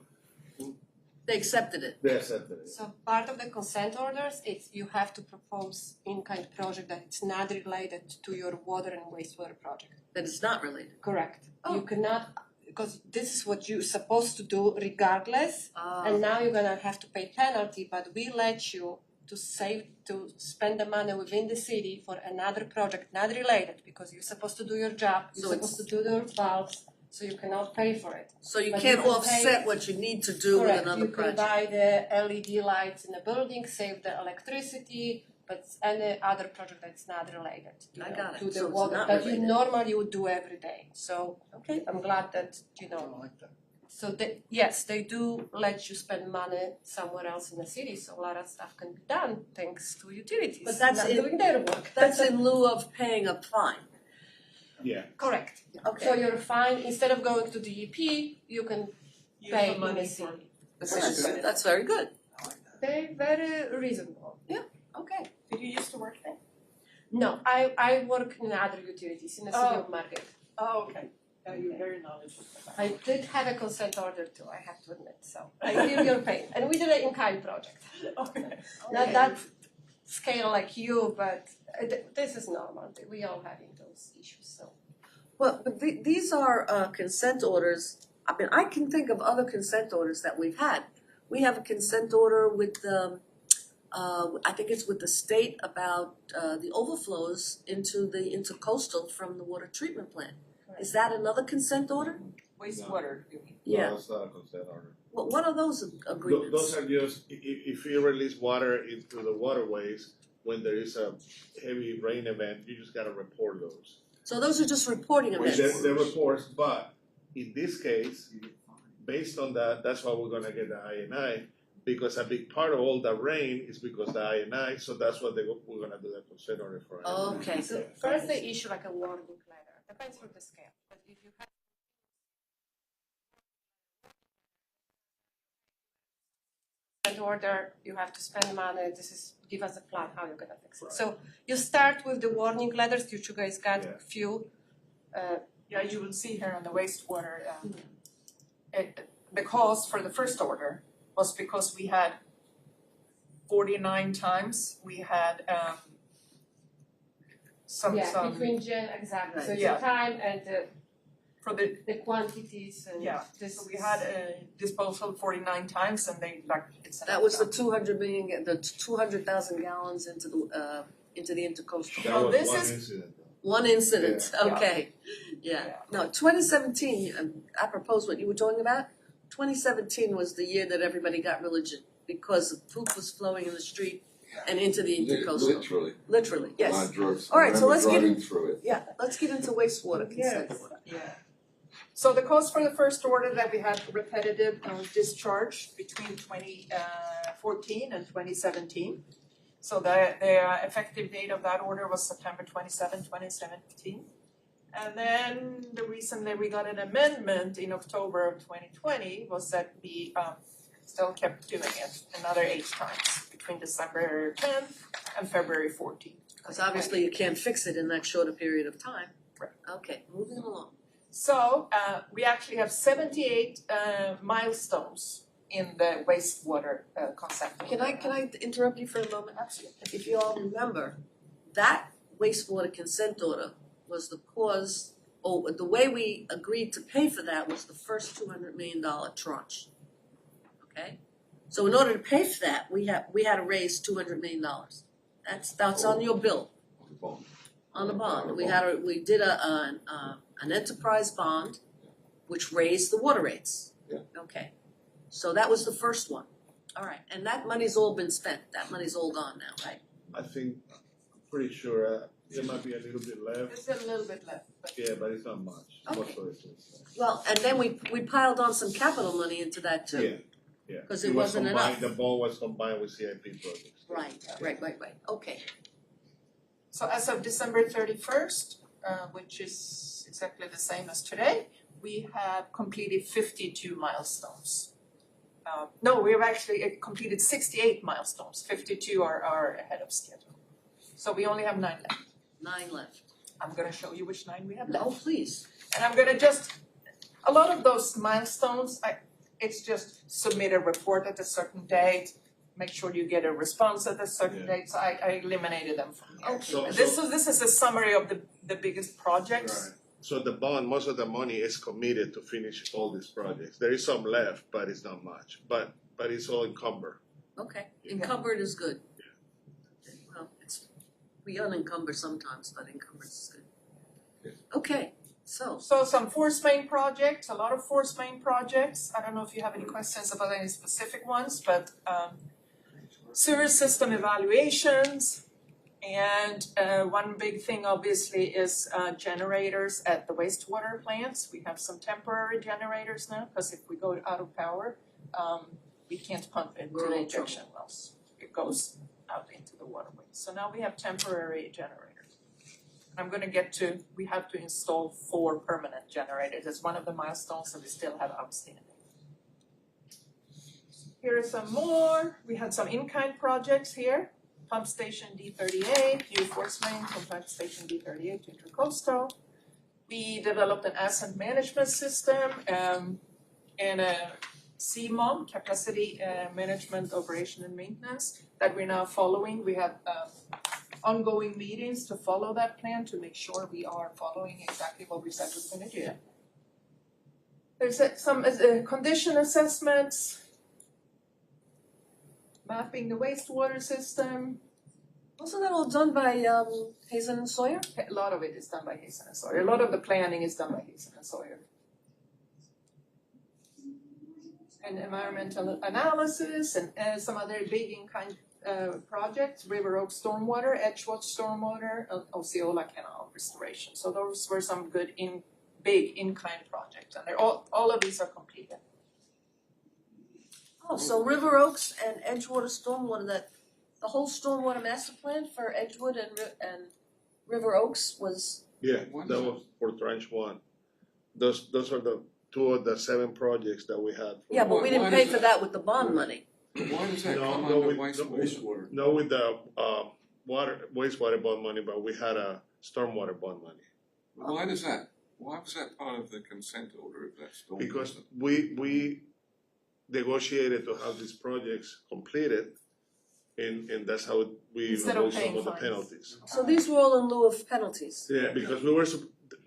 They accepted it.
they accepted it.
So part of the consent orders, it's you have to propose in-kind project that it's not related to your water and wastewater project.
That it's not related.
Correct.
Oh.
You cannot, because this is what you're supposed to do regardless, and now you're gonna have to pay penalty, but we let you to spend the money within the city for another project not related, because you're supposed to do your job, you're
So
supposed to do your valves, so you cannot pay for it.
So you
But
can't
you can
offset
pay-
what you need to do with
Correct,
another
you can
project.
buy the LED lights in the building, save the electricity, but any other project that's not related,
I got it.
to the
So it's
water
not
that you
related.
normally would do every day. So, okay, I'm glad that,
I don't like that.
so yes, they do let you spend money somewhere else in the city, so a lot of stuff can be done thanks to utilities.
But that's
not
in-
doing their work.
That's in lieu of paying a fine.
Yeah,
Correct.
Okay.
So you're fine, instead of going to DEP, you can
Use
pay
the
in
money
the
for
city.
the
That's,
city.
that's very good.
I like that.
They're very reasonable.
Okay.
Did you used to work there?
No, I work in other utilities in the city of Margate.
Oh, okay. You're very knowledgeable.
I did have a consent order too, I have to admit, so I feel your pain. And we did an in-kind project.
Okay.
Not that scale like you, but this is normal. We all having those issues, so.
Well, but these are consent orders. I mean, I can think of other consent orders that we've had. We have a consent order with I think it's with the state about the overflows into the intercoastal from the water treatment plant. Is that another consent order?
Wastewater, you mean?
Yeah.
no, that's not a consent order.
What are those agreements?
Those are just, if you release water into the waterways, when there is a heavy rain event, you just gotta report those.
So those are just reporting events.
They're reports, but in this case, based on that, that's why we're gonna get the INI, because a big part of all the rain is because the INI, so that's what we're gonna do the consent order for.
Okay.
So first they issue like a warning letter, depends on the scale, but if you have order, you have to spend money, give us a plan how you're gonna fix it. So you start with the warning letters, you guys got a few,
Yeah, you will see here on the wastewater, the cause for the first order was because we had 49 times, we had, some,
between exactly, so
Right.
the
Yeah.
time and
for the,
the quantities and
Yeah.
this.
so we had a disposal 49 times and they like, it's.
That was the 200 million, the 200,000 gallons into the intercoastal.
Well,
That
this
was one
is-
incident though.
One incident,
Yeah.
okay, yeah. No, 2017, apropos what you were talking about, 2017 was the year that everybody got religion because poop was flowing in the street and into the intercoastal.
Literally.
Literally,
I
yes.
drove,
All right, so
I
let's
remember
get-
driving through it.
Yeah, let's get into wastewater consent
Yes.
order.
Yeah. So the cost for the first order that we had repetitive discharge between 2014 and 2017. So the effective date of that order was September 27, 2017. And then the reason that we got an amendment in October of 2020 was that we still kept doing it another 8 times between December 10th and February 14th.
Because obviously you can't fix it in that shorter period of time.
Right.
Okay, moving along.
So we actually have 78 milestones in the wastewater consent order.
Can I interrupt you for a moment?
Absolutely.
If you all remember, that wastewater consent order was the cause, or the way we agreed to pay for that was the first $200 million tranche. Okay? So in order to pay for that, we had to raise $200 million. That's on your bill,
On the bond.
on the bond. We did an enterprise bond, which raised the water rates.
Yeah.
Okay. So that was the first one. All right, and that money's all been spent. That money's all gone now, right?
I think, I'm pretty sure, there might be a little bit left,
There's a little bit left, but
yeah, but it's not much,
Okay.
most of it is.
Well, and then we piled on some capital money into that too.
Yeah.
'Cause it
was
wasn't
combined-
enough.
The bond was combined with CIP projects.
Right. Okay.
so as of December 31st, which is exactly the same as today, we have completed 52 milestones. No, we have actually completed 68 milestones, 52 are ahead of schedule. So we only have 9 left.
9 left.
I'm gonna show you which 9 we have left.
Oh, please.
And I'm gonna a lot of those milestones, it's just submit a report at a certain date, make sure you get a response at a certain
Yeah.
date, so I eliminated them from here.
Okay.
This is a summary of the biggest projects.
Right. So the bond, most of the money is committed to finish all these projects. There is some left, but it's not much, but it's all encumbered.
Okay. Encumbered is good. Well, we unencumber sometimes, but encumbered is good.
Yes.
Okay, so.
So some force main projects, a lot of force main projects. I don't know if you have any questions about any specific ones, but sewer system evaluations. And one big thing obviously is generators at the wastewater plants. We have some temporary generators now, because if we go out of power, we can't pump into
We're
the
in
injection wells. It goes out into the waterway. So now we have temporary generators. I'm gonna we have to install 4 permanent generators. It's one of the milestones that we still have outstanding. Here are some more. We had some in-kind projects here. Pump station D38, new force main from pump station D38 to Intercoastal. We developed an asset management system and a CMOM, capacity management, operation and maintenance, that we're now following. We have ongoing meetings to follow that plan to make sure we are following exactly what we said we're gonna do. There's some condition assessments, mapping the wastewater system.
Wasn't that all done by Hazen and Sawyer?
A lot of it is done by Hazen and Sawyer. A lot of the planning is done by Hazen and Sawyer. And environmental analysis and some other big in-kind projects, River Oak Stormwater, Edgewater Stormwater, Osceola Canal Restoration. So those were some good big in-kind projects, and all of these are completed.
Oh, so River Oaks and Edgewater Stormwater, the whole stormwater master plan for Edgewood and River Oaks was.
Yeah, that was for tranche 1. Those are the 2 of the 7 projects that we had.
Yeah, but we didn't pay for that with the bond money.
Why does that
No,
come
no,
under
we-
wastewater?
No, with the wastewater bond money, but we had a stormwater bond money.
Why was that part of the consent order if that's stormwater?
Because we negotiated to have these projects completed, and that's how we
Instead of
avoid some
paying
of the
fines.
penalties.
So these were all in lieu of penalties.
Yeah, because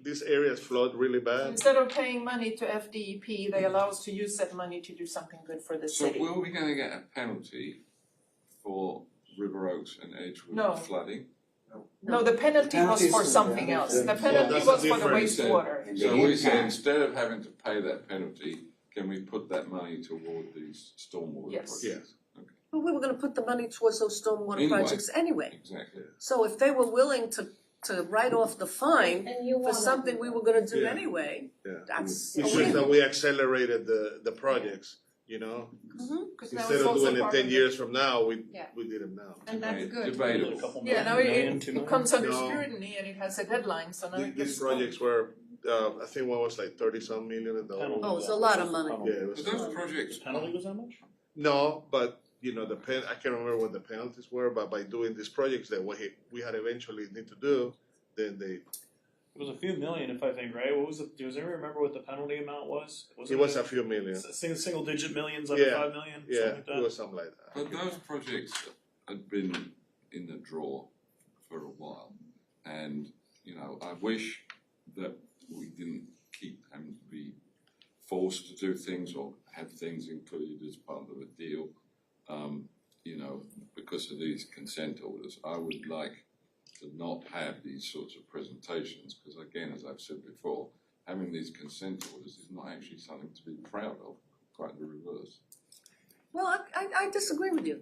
these areas flood really bad.
Instead of paying money to FDEP, they allow us to use that money to do something good for the
So
city.
were we gonna get a penalty for River Oaks and Edgewood
No.
flooding?
No, the penalty was
Penalties
for
for
something
the-
else. The
Well,
penalty
that's
was for the
different.
wastewater.
So we said, instead of having to pay that penalty, can we put that money toward these stormwater
Yes.
projects?
But we were gonna put the money towards those stormwater
Anyway.
projects anyway.
Exactly.
So if they were willing to write off the fine
And you
for
wanna
something
do
we
that.
were gonna do
Yeah.
anyway,
Yeah.
that's
It's
a
just
win.
that we accelerated the projects, you know?
Because now
Instead
it's
of
also
doing it
part
10
of
years from now, we
Yeah.
did it now.
And that's good.
Debatable.
A couple
Yeah,
million,
now
million,
it
2 million.
comes under
No.
scrutiny and it has a deadline, so now it
These
gets.
projects were, I think one was like 30-some million and the other
Penalty.
one.
Oh, it's a lot of money.
Yeah, it was.
But those projects,
The penalty was how much?
No, but you know, I can't remember what the penalties were, but by doing these projects that we had eventually need to do, then
It was a few million, if I think, right? What was the? Does anyone remember what the penalty amount was?
it was a few million.
Single digit millions, under
Yeah.
5 million,
Yeah,
something like
it
that.
was something like that.
but those projects had been in the drawer for a while. And, you know, I wish that we didn't keep having to be forced to do things or have things included as part of a deal, you know, because of these consent orders. I would like to not have these sorts of presentations, because again, as I've said before, having these consent orders is not actually something to be proud of, quite the reverse.
Well, I disagree with you.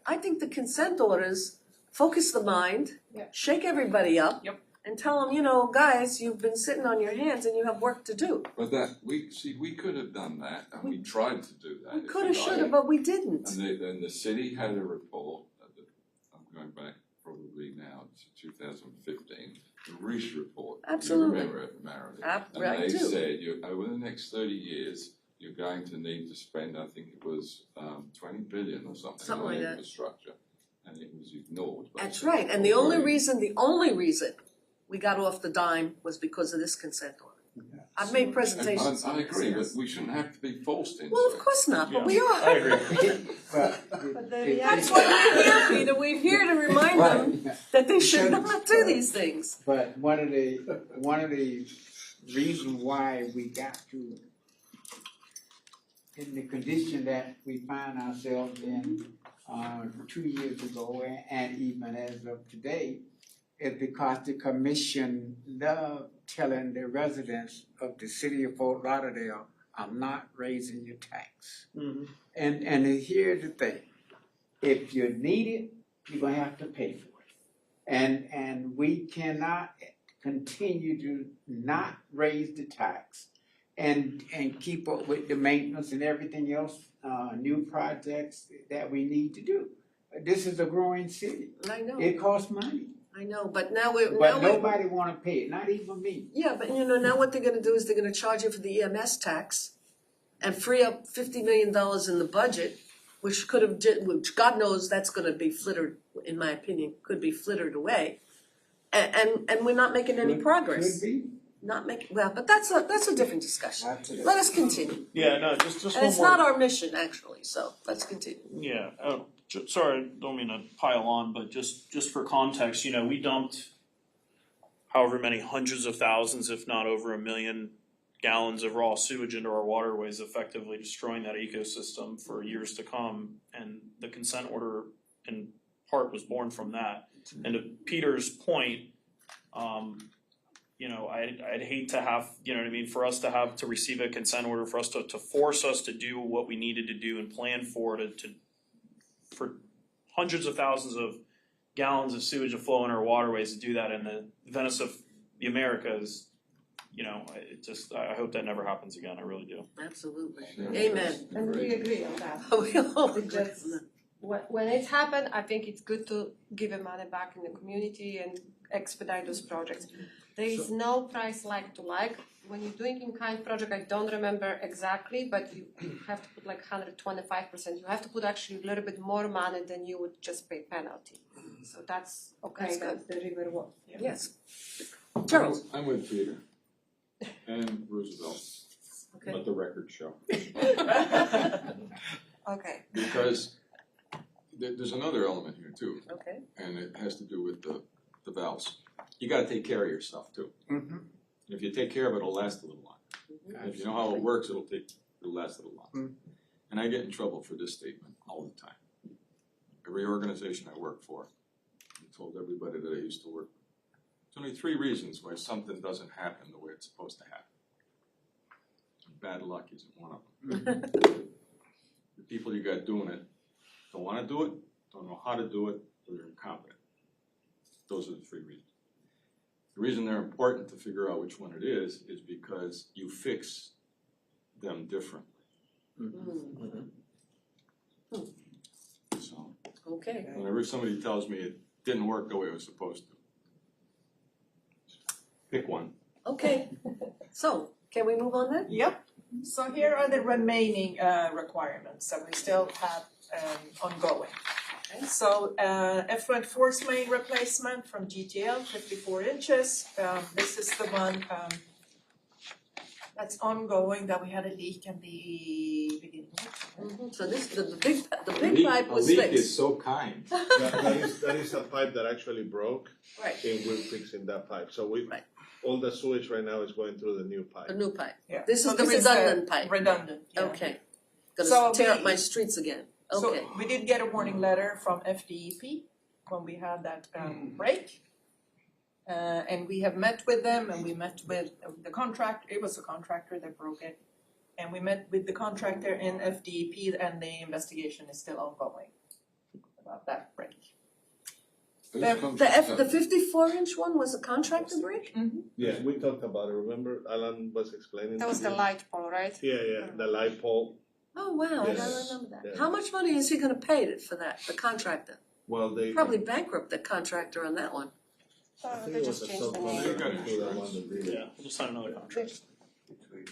I think the consent orders focus the mind,
Yeah.
shake everybody up,
Yep.
and tell them, you know, guys, you've been sitting on your hands and you have work to do.
But we could have done that, and we tried to do that.
We
if
could
you
have, should have,
like.
but we didn't.
And then the city had a report, I'm going back probably now to 2015, the Reese report.
Absolutely.
You remember it, Marilyn?
I
And they
do.
said, over the next 30 years, you're going to need to spend, I think it was 20 billion or something
Something
on
like that.
infrastructure. And it was ignored.
That's
basically.
right, and the only reason we got off the dime was because of this consent order. I've made
And
presentations.
I agree, but we shouldn't have to be forced into
Well, of
it.
course not, but
Yeah,
we
I
are.
agree.
But the
That's why we're here, Peter, we're here to remind them
Right.
that they should not do these things.
But one of the reasons why we got to in the condition that we find ourselves in 2 years ago and even as of today is because the commission loved telling the residents of the city of Fort Lauderdale, I'm not raising your tax.
Mhm.
And here's the thing, if you need it, you're gonna have to pay for it. And we cannot continue to not raise the tax and keep up with the maintenance and everything else, new projects that we need to do. This is a growing city.
I know,
It costs money,
I know, but now we're,
but nobody wanna pay it, not even me.
yeah, but you know, now what they're gonna do is they're gonna charge you for the EMS tax and free up $50 million in the budget, which could have, which God knows that's gonna be flittered, in my opinion, could be flittered away. And we're not making any progress.
Could be.
Not making, well, but that's a different discussion.
Not today.
Let us continue.
Yeah, no, just
And
one
it's
more.
not our mission, actually, so let's continue.
Yeah, sorry, don't mean to pile on, but just for context, you know, we dumped however many hundreds of thousands, if not over 1 million gallons of raw sewage into our waterways, effectively destroying that ecosystem for years to come. And the consent order in part was born from that. And to Peter's point, you know, I'd hate to have, you know what I mean, for us to have to receive a consent order, for us to force us to do what we needed to do and plan for for hundreds of thousands of gallons of sewage to flow in our waterways, to do that in the Venice of the Americas, you know, I hope that never happens again, I really do.
Absolutely.
Yeah.
Amen.
And we agree on that.
We all
It
agree
just-
on that.
When it's happened, I think it's good to give the money back in the community and expedite those projects. There is no price like to like. when you're doing in-kind project, I don't remember exactly, but you have to put like 125%. You have to put actually a little bit more money than you would just pay penalty. So that's okay,
That's
that's the river walk.
Yes. Charles?
I'm with Peter and Roosevelt,
Okay.
let the record show.
Okay.
Because there's another element here too,
Okay.
and it has to do with the valves. You gotta take care of your stuff too.
Mm-hmm.
If you take care of it, it'll last a little while. If you know how it works, it'll last a little while.
Mm.
And I get in trouble for this statement all the time. Every organization I work for, I told everybody that I used to work. There's only 3 reasons why something doesn't happen the way it's supposed to happen. And bad luck isn't one of them. The people you got doing it don't wanna do it, don't know how to do it, or they're incompetent. Those are the 3 reasons. The reason they're important to figure out which one it is because you fix them differently. So,
Okay.
whenever somebody tells me it didn't work the way it was supposed to, pick one.
Okay. So, can we move on then?
Yep, so here are the remaining requirements that we still have ongoing. So effluent force main replacement from GTL, 54 inches. This is the one that's ongoing, that we had a leak in the beginning.
So this, the big pipe was
A leak
fixed.
is so kind.
That is a pipe that actually broke,
Right,
and we're fixing that pipe. So
Right.
all the sewage right now is going through the new pipe.
the new pipe.
Yeah.
This
So
is the redundant pipe.
Redundant, yeah.
Okay.
So
Gonna tear up
we-
my streets again. Okay.
So we did get a warning letter from FDEP when we had that break. And we have met with them, and we met with the contractor, it was a contractor that broke it. And we met with the contractor in FDEP, and the investigation is still ongoing about that break.
The 54-inch one was a contractor break?
Yeah, we talked about it. Remember, Alan was explaining.
That was
to
the
you?
light pole, right?
Yeah, the light pole.
Oh, wow, I
Yes.
don't remember that.
Yeah.
How much money is he gonna pay for that, the contractor?
Well, they
Probably bankrupt the contractor on that one.
I think
They
it was
just
a
changed the name.
They got
subcontractor to the
insurance.
one that did it.
Yeah, we'll just sign another contract.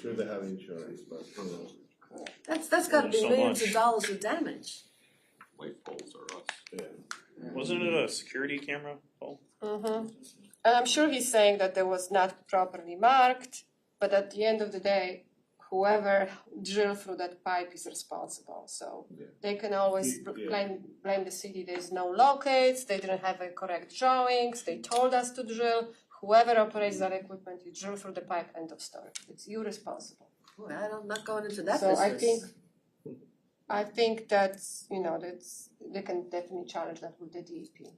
Sure, they have insurance, but you know.
That's gotta be
So
millions
much.
of dollars of damage.
Light poles are us.
Yeah.
Wasn't it a security camera, Paul?
Mm-hmm. And I'm sure he's saying that there was not properly marked, but at the end of the day, whoever drilled through that pipe is responsible. So
Yeah.
they can always
Yeah.
blame the city. There's no locates, they didn't have a correct drawings, they told us to drill. Whoever operates that equipment, you drill through the pipe, end of story. It's you responsible.
Boy, I'm not going into that
So
business.
I think that's, they can definitely challenge that with the DEP.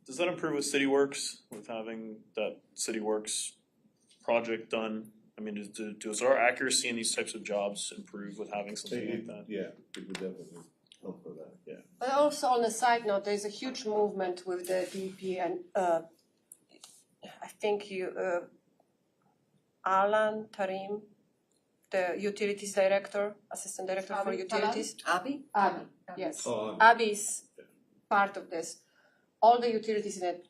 Does that improve with City Works, with having that City Works project done? I mean, does our accuracy in these types of jobs improve with having something like that?
Yeah, it would definitely help for that, yeah.
But also on a side note, there's a huge movement with the DEP and I think Alan Tarim, the utilities director, assistant director for
Abi,
utilities.
Abi?
Abi, yes.
Oh,
Abi is part of this. All the utilities in it,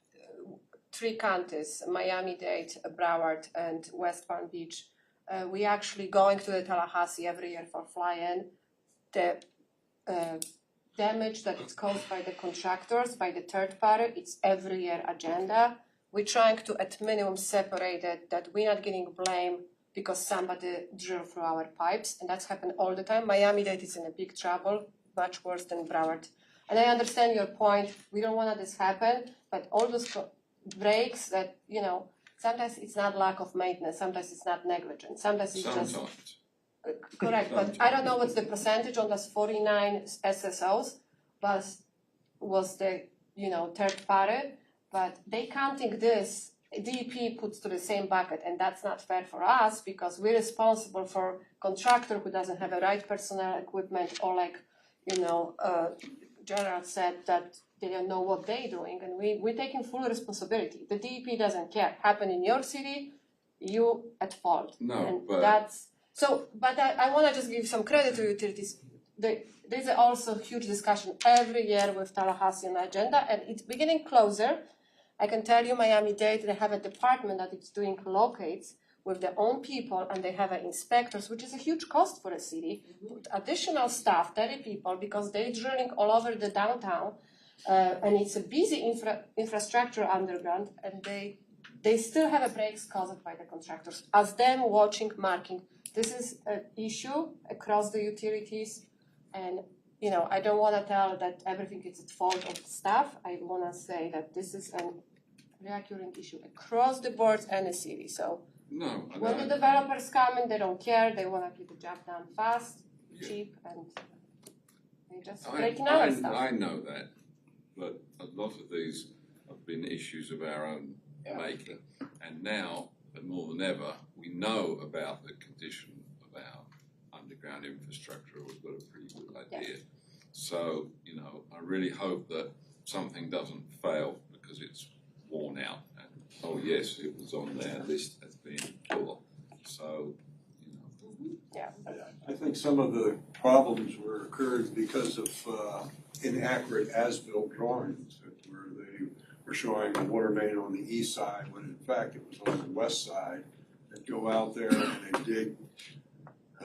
3 counties, Miami-Dade, Broward, and West Palm Beach. We actually going to the Tallahassee every year for fly-in. The damage that is caused by the contractors, by the third party, it's every year agenda. We're trying to at minimum separate it, that we're not getting blamed because somebody drilled through our pipes, and that's happened all the time. Miami-Dade is in a big trouble, much worse than Broward. And I understand your point, we don't want this happen, but all those breaks that, sometimes it's not lack of maintenance, sometimes it's not negligence, sometimes it's just.
Sometimes.
Correct, but I don't know what's the percentage on those 49 SSOs, but was the, third party, but they counting this, DEP puts to the same bucket, and that's not fair for us because we're responsible for contractor who doesn't have the right personnel, equipment, or Gerald said that they don't know what they're doing, and we're taking full responsibility. The DEP doesn't care. Happen in your city, you at fault.
No,
And
but-
that's so. But I want to just give some credit to utilities. There's also huge discussion every year with Tallahassee on the agenda, and it's beginning closer. I can tell you, Miami-Dade, they have a department that is doing locates, with their own people and they have inspectors, which is a huge cost for a city, with additional staff, 30 people, because they're drilling all over the downtown, and it's a busy infrastructure underground, and they still have a breaks caused by the contractors. As them watching, marking, this is an issue across the utilities, and I don't want to tell that everything is at fault of the staff. I want to say that this is an recurring issue across the board and the city. So
No, I
when the
don't.
developers come in, they don't care. They want to get the job done fast,
Yeah.
cheap, and they just
I,
breaking other stuff.
I know that, but a lot of these have been issues of our own making. And now, more than ever, we know about the condition of our underground infrastructure. We've got a pretty good idea. So, I really hope that something doesn't fail because it's worn out. And, oh yes, it was on their list as being poor. So,
Yeah.
I think some of the problems occurred because of inaccurate as-built drawings where they were showing a water main on the east side when in fact it was on the west side. They'd go out there and they'd dig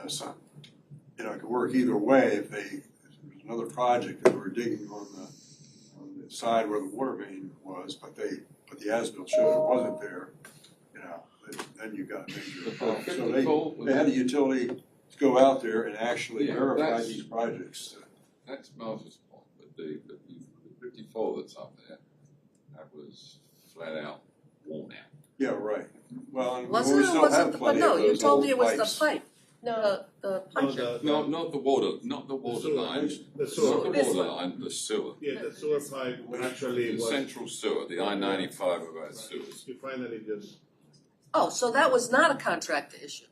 some. It could work either way if there was another project that they were digging on the side where the water main was, but the as-built showed it wasn't there. Then you got a major problem. So they had the utility to go out there and actually verify these projects.
that's Martha's point, but the 54 that's up there, that was flat out worn out.
Yeah, right. Well, and we
Was it or
still
was
have
it, but
plenty
no,
of
you
those
told
old
me it was
pipes.
the pipe,
No,
the puncher.
No, not the water line,
The
not
sewer.
the
This
water
one.
line, the sewer.
Yeah, the sewer pipe actually
The
was,
central sewer, the I-95 of our sewers.
you finally just,
Oh, so that was not a contractor issue,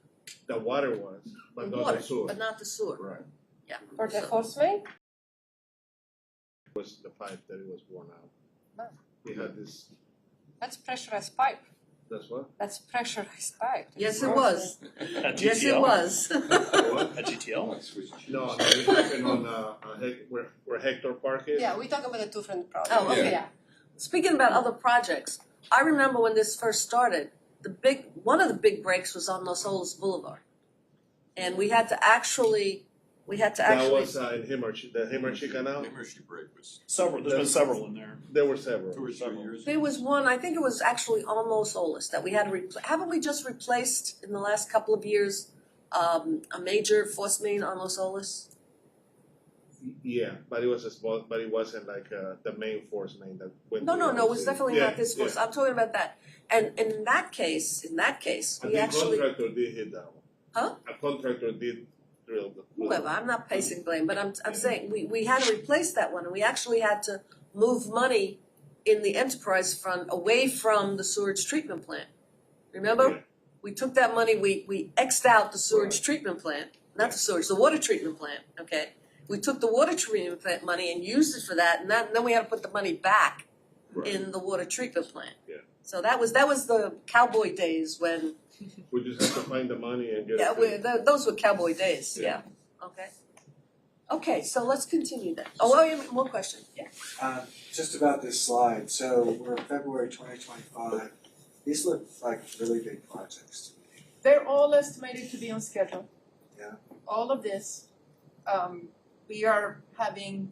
the water was,
the
but not
water,
the sewer.
but not the sewer.
Right.
Yeah.
or the force main?
Was the pipe that it was worn out.
Wow.
We had this,
That's pressurized pipe.
that's what?
That's pressurized pipe.
Yes, it was.
At
Yes, it
GTL?
was.
What?
At GTL?
Might switch to-
No, we're talking on, where Hector Park is.
Yeah, we're talking about a different project.
Oh, okay.
Yeah.
Speaking about other projects, I remember when this first started, one of the big breaks was on Los Olas Boulevard. And we had to actually,
That was in Himmershey, the Himmershey Canal.
Himmershey break was
There's been several in there.
There were several.
2 or 3 years.
there was one, I think it was actually on Los Olas that we had to haven't we just replaced in the last couple of years, a major force main on Los Olas?
Yeah, but it was a small, but it wasn't like the main force main that went.
No,
to
no,
the
no, it was
city.
definitely
Yeah,
not this force, I'm talking about that. And in that case,
A
we
big
actually,
contractor did hit that one.
Huh?
A contractor did drill the.
whoever, I'm not placing blame, but I'm saying, we had to replace that one, and we actually had to move money in the enterprise fund away from the sewage treatment plant. Remember?
Yeah.
We took that money, we X'd out the sewage treatment plant, not the sewage, the water treatment plant, okay? We took the water treatment plant money and used it for that, and then we had to put the money back
Right.
in the water treatment plant.
Yeah.
So that was the cowboy days when,
We just have to find the money and get
yeah,
it.
those were cowboy days, yeah, okay. Okay, so let's continue then. Oh, wait, one question, yeah.
Just about this slide, so we're February 2025. These look like really big projects to me.
They're all estimated to be on schedule.
Yeah.
All of this, we are having,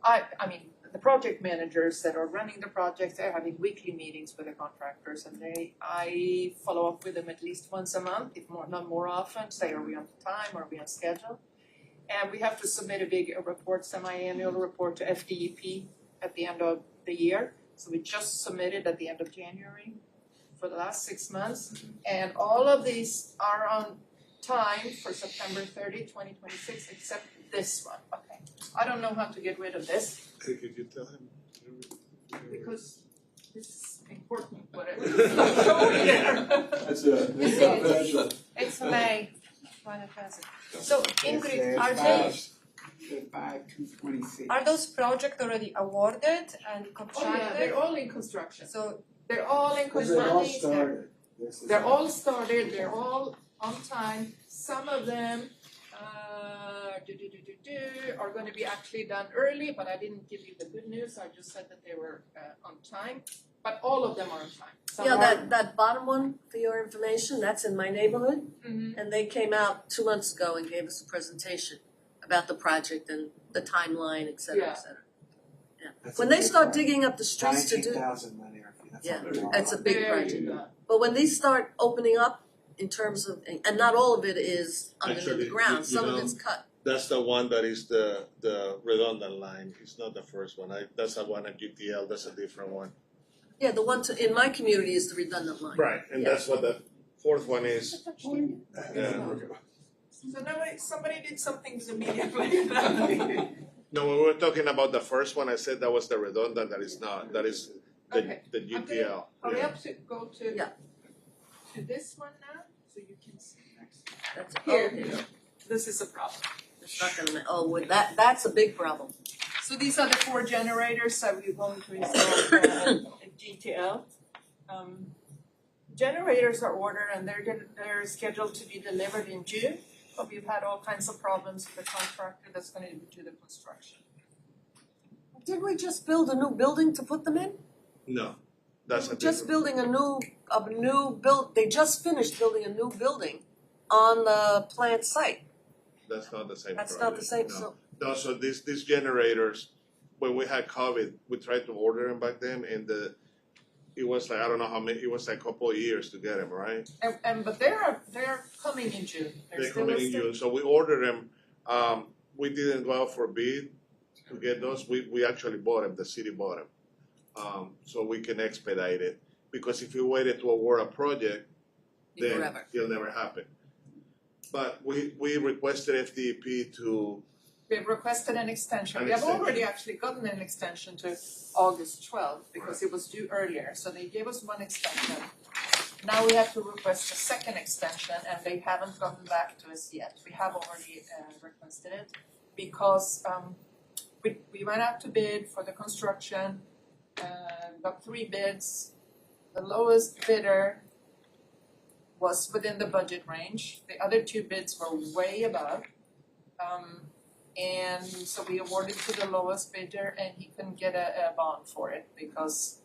I mean, the project managers that are running the projects, they're having weekly meetings with the contractors, and I follow up with them at least once a month, if not more often, say, are we on time, are we on schedule? And we have to submit a big report, semi-annual report to FDEP at the end of the year. So we just submitted at the end of January for the last 6 months. And all of these are on time for September 30, 2026, except this one. Okay. I don't know how to get rid of this
Hey, could you tell him?
because this is important, whatever. It's shown here.
That's confidential.
It's May. Trying to pass it. So Ingrid, are
There's 226.
those projects already awarded and
Oh yeah,
contracted?
they're all in construction.
So
They're all in
Because they all
construction.
started. This is
They're all started, they're all on time. Some of them are gonna be actually done early, but I didn't give you the good news, I just said that they were on time. but all of them are fine. Some
Yeah,
are-
that bottom one, for your information, that's in my neighborhood.
Mhm.
And they came out 2 months ago and gave us a presentation about the project and the timeline, et cetera,
Yeah.
et cetera.
That's
When
a
they
big
start
project.
digging up the streets to do,
19,000 linear feet, that's
Yeah,
a lot.
it's a big
There
project.
you go.
But when these start opening up in terms of, and not all of it is underneath
Actually,
the ground,
you
some of
know,
it's cut.
That's the one that is the redundant line, it's not the first one, that's the one at GTL, that's a different one.
Yeah, the one in my community is the redundant line.
Right, and
Yeah.
that's what the fourth one is, yeah.
So somebody did something immediately.
No, when we were talking about the first one, I said that was the redundant, that is not, that is
Okay.
the GTL.
Hurry
Yeah.
up to go to
Yeah.
to this one now, so you can see next.
That's,
Here.
okay.
This is a problem.
It's not gonna, with that's a big problem.
So these are the 4 generators that we're going to install at GTL. Generators are ordered and they're scheduled to be delivered in June, but we've had all kinds of problems with the contractor that's gonna do the construction.
Did we just build a new building to put them in?
No, that's a
Just
different,
building a new build, they just finished building a new building on the plant site.
that's not the same project,
That's not the same,
no.
so,
No, so these generators, when we had COVID, we tried to order them back then, and it was like, I don't know how many, it was like a couple of years to get them, right?
But they're coming in June.
They're
still
coming in
listed.
June, so we ordered them, we didn't go out for bid to get those, we actually bought them, the city bought them. So we can expedite it, because if we waited to award a project, then
forever.
it'll never happen. But we requested FDP to,
We've requested an extension.
An
We have
extension.
already actually gotten an extension to August 12th because it was due earlier, so they gave us one extension. Now we have to request a second extension and they haven't gotten back to us yet. We have already requested it because we went out to bid for the construction, got 3 bids. The lowest bidder was within the budget range. The other 2 bids were way above. And so we awarded to the lowest bidder and he couldn't get a bond for it because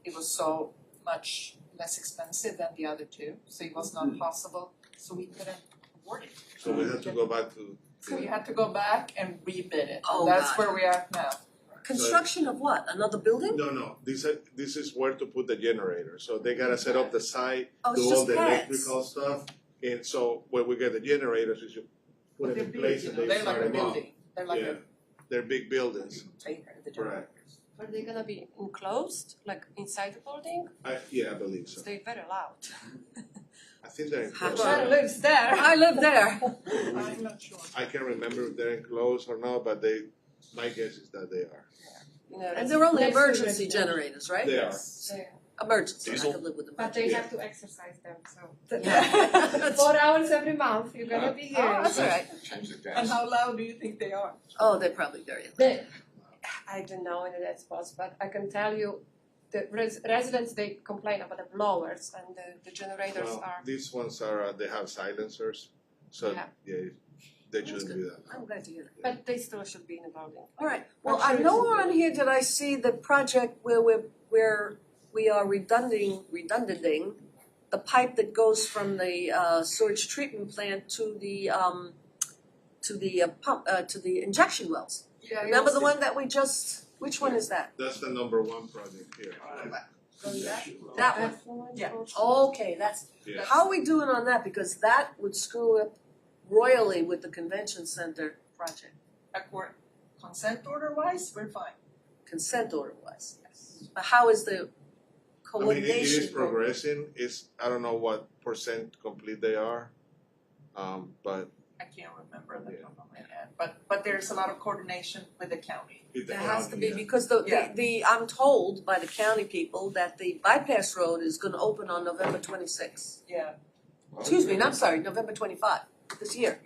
it was so much less expensive than the other 2, so it was not possible, so we couldn't award it.
so we had to go back to.
So we had to go back and rebid it,
Oh,
that's
God.
where we are now.
Construction of what, another building?
No, this is where to put the generator, so they gotta set up the site,
Oh, it's
do all
just
the
pads.
electrical stuff, and so when we get the generators, we should put
But
them
they're
in place
big,
and
you know,
they
they're like
start
a
them up.
building, they're like
Yeah.
a
They're big buildings,
container, the
Right.
generators.
Are they gonna be enclosed, like inside the building?
I believe so,
They're very loud.
I think they're
How
enclosed.
about-
lives there.
I live there.
I'm not sure.
I can't remember if they're enclosed or not, but my guess is that they are.
You know,
And they're only
next to
emergency
the-
generators, right?
They are.
They-
Emergency, I
Diesel?
could live with
But they
emergency.
have to exercise them, so.
Yeah.
4 hours every month, you're gonna be
Oh,
here.
That's all right.
Change the
And
gas.
how loud do you think they are?
Oh, they're probably very loud.
They, I don't know in that spots, but I can tell you, the residents, they complain about the blowers and the generators
Well,
are.
these ones are, they have silencers, so
Yeah.
they
That's
shouldn't
good.
do that.
I'm glad to hear that.
But they still should be in the building.
All right, well,
I'm
I
sure
know
it's-
on here did I see the project where we are redunding the pipe that goes from the sewage treatment plant to the pump, to the injection wells.
Yeah,
Remember
you'll
the one that we just, which one is that?
That's the number 1 project here.
That one.
That's the one
Yeah.
for-
Okay, that's,
Yeah.
how are we doing on that? Because that would screw up royally with the convention center project,
Accord, consent order wise, we're fine.
consent order wise. But how is the
I mean,
coordination?
it is
program?
progressing, I don't know what percent complete they are, but
I can't remember the top of my head, but there's a lot of coordination with the county.
There has to be,
yeah.
because
Yeah.
I'm told by the county people that the bypass road is gonna open on November 26th.
Yeah.
Excuse me, not sorry, November 25 this year.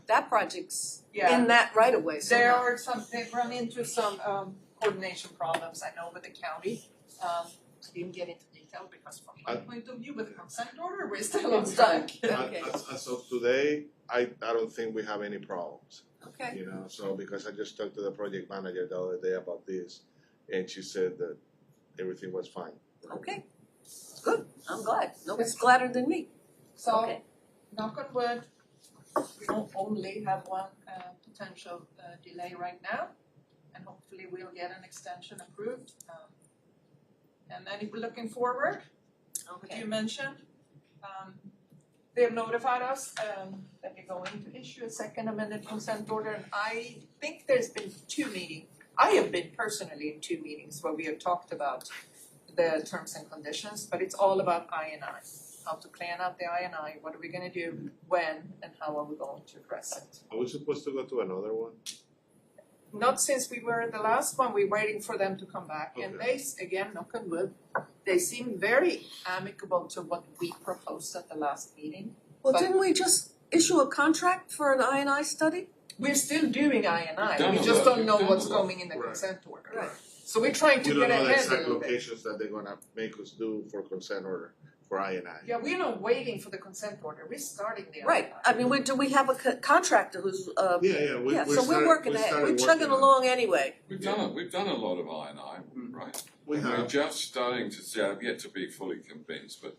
That project's
Yeah.
in that right of way
There
somehow.
are they've run into some coordination problems, I know, with the county. Didn't get into detail because from my point of view, with the consent order, we're still on
It's done.
track.
Okay.
as of today, I don't think we have any problems.
Okay,
You know, so because I just talked to the project manager the other day about this, and she said that everything was fine.
Okay, good, I'm glad, nobody's gladder than me.
So,
Okay.
knock on wood, we don't only have one potential delay right now, and hopefully we'll get an extension approved. And then if we're looking forward, what
Okay.
you mentioned, they have notified us that they're going to issue a second amended consent order, and I think there's been 2 meetings. I have been personally in 2 meetings where we have talked about the terms and conditions, but it's all about I&I. How to plan out the I&I, what are we gonna do, when, and how are we going to address it.
Are we supposed to go to another one?
Not since we were in the last one, we're waiting for them to come back, and they, again, knock on wood, they seem very amicable to what we proposed at the last meeting.
Well,
But-
didn't we just issue a contract for an I&I study?
We're still doing I&I,
We've done
we
a
just
lot,
don't
we've
know
done
what's
a lot.
coming in the
Right.
consent order.
Right.
So we're trying to
We
get
don't know the
ahead a
exact
little bit.
locations that they're gonna make us do for consent order for I&I.
Yeah, we're not waiting for the consent order, we're starting the I&I.
Right, I mean, do we have a contractor who's,
Yeah,
so we're working ahead, we're chugging along anyway.
We've done a lot of I&I, right?
We
We're
have,
just starting to see, I've yet to be fully convinced, but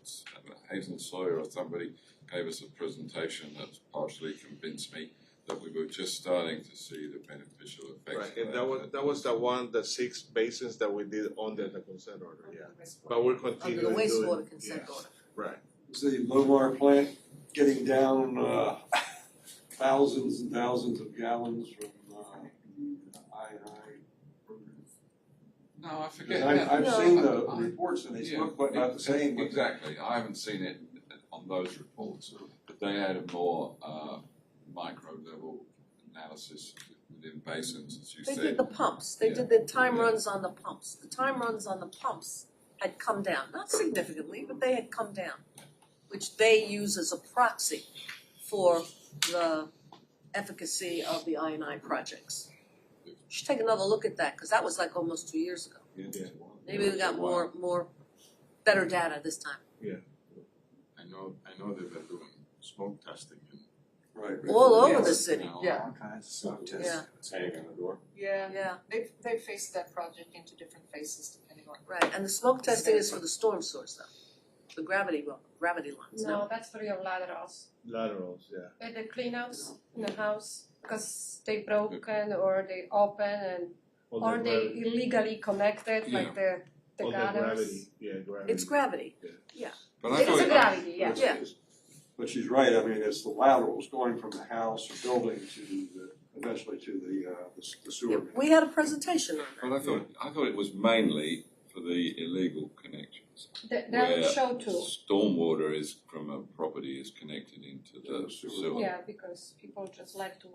Hazen Sawyer or somebody gave us a presentation that partially convinced me that we were just starting to see the beneficial effects
right,
of
and that was the 6 basins that we did under the consent order, yeah. But we're
Under
continuing
the
doing,
wastewater consent
yeah,
order.
right.
Is the Lomar plant getting down thousands and thousands of gallons from I&I?
No, I forget.
Because I've
No.
seen the reports and they
Yeah,
look but not the same. but-
Exactly, I haven't seen it on those reports, but they had a more micro level analysis within basins, as you
They
said.
did the pumps, they
Yeah.
did the time
Yeah.
runs on the pumps. The time runs on the pumps had come down, not significantly, but they had come down, which they use as a proxy for the efficacy of the I&I projects. You should take another look at that, because that was like almost 2 years ago.
Yeah.
Maybe we got more better data this time.
I know they've been doing smoke testing and
Right.
All over the
Yes.
city,
Yeah.
All kinds of smoke
Yeah.
tests.
hanging on the door.
Yeah,
yeah,
they've faced that project into different phases depending on.
right, and the smoke testing is for the storm source though, the gravity lines, no?
No, that's for your laterals.
Laterals, yeah.
The cleanouts in the house, because they broken or they open and,
All
or
the
they
gravity,
illegally connected, like the
all the
gutters.
gravity, yeah, gravity.
It's gravity,
But I
It's
thought
a gravity, yeah.
Yeah.
But she's right, I mean, it's the laterals going from the house or building to eventually to the sewer. main.
we had a presentation on that.
But I thought it was mainly for the illegal connections.
That
where
would show too.
stormwater is from a property is connected into the sewer.
Yeah, because people just like to.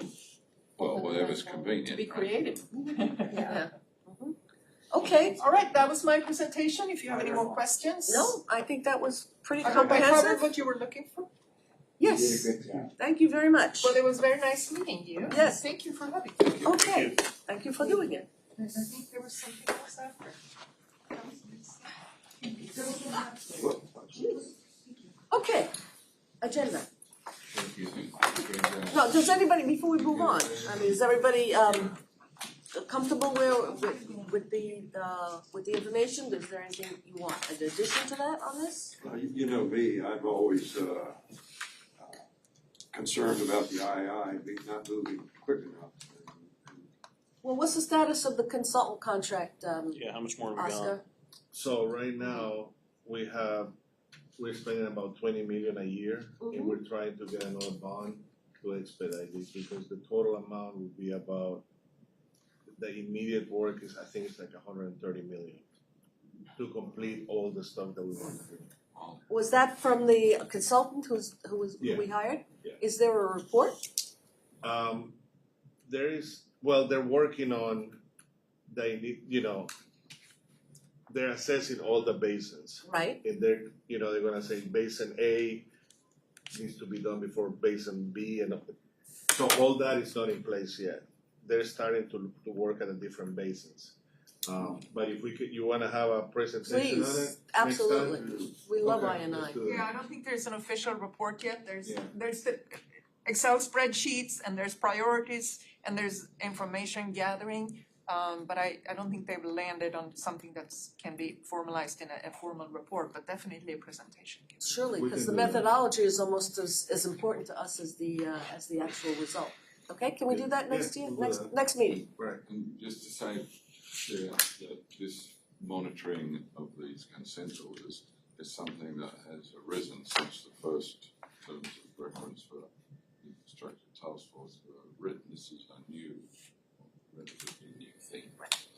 Well, whatever's convenient.
To be
right?
creative.
Yeah.
Okay,
All right, that was my presentation, if you have any more questions.
no, I think that was pretty
I hope I covered
comprehensive.
what you were looking for.
Yes,
You did a good job.
thank you very much.
Well, it was very nice meeting you.
Yes.
Thank you for having me.
Okay, thank you for doing it.
I think there was something else after. That was nice.
Okay, agenda.
Thank you.
No, does anybody, before we move on, I mean, is everybody comfortable with the information? Is there anything you want in addition to that on this?
You know me, I'm always concerned about the II not moving quick enough.
Well, what's the status of the consultant contract,
Yeah, how much more have we got?
Oscar?
So right now, we're spending about 20 million a year, and we're trying to get another bond to expedite this, because the total amount would be about, the immediate work is, I think it's like 130 million to complete all the stuff that we want to do.
Was that from the consultant who
Yeah.
we hired?
Yeah.
Is there a report?
There is, well, they're working on, they're assessing all the basins.
Right,
And they're gonna say basin A needs to be done before basin B, and so all that is not in place yet. They're starting to work at the different basins. But if you wanna have a presentation on it
please,
next time?
absolutely. We love
Okay,
I and I.
let's do it.
Yeah, I don't think there's an official report yet.
Yeah.
There's the Excel spreadsheets and there's priorities and there's information gathering. but I don't think they've landed on something that's can be formalized in a formal report, but definitely a presentation.
Surely,
We
because
can
the
do that.
methodology is almost as important to us as the actual result. Okay, can we do that next year,
we'll do that.
next meeting?
And just to say, that this monitoring of these consent orders is something that has arisen since the first terms of reference for the infrastructure task force were written. This is a new, relatively new thing.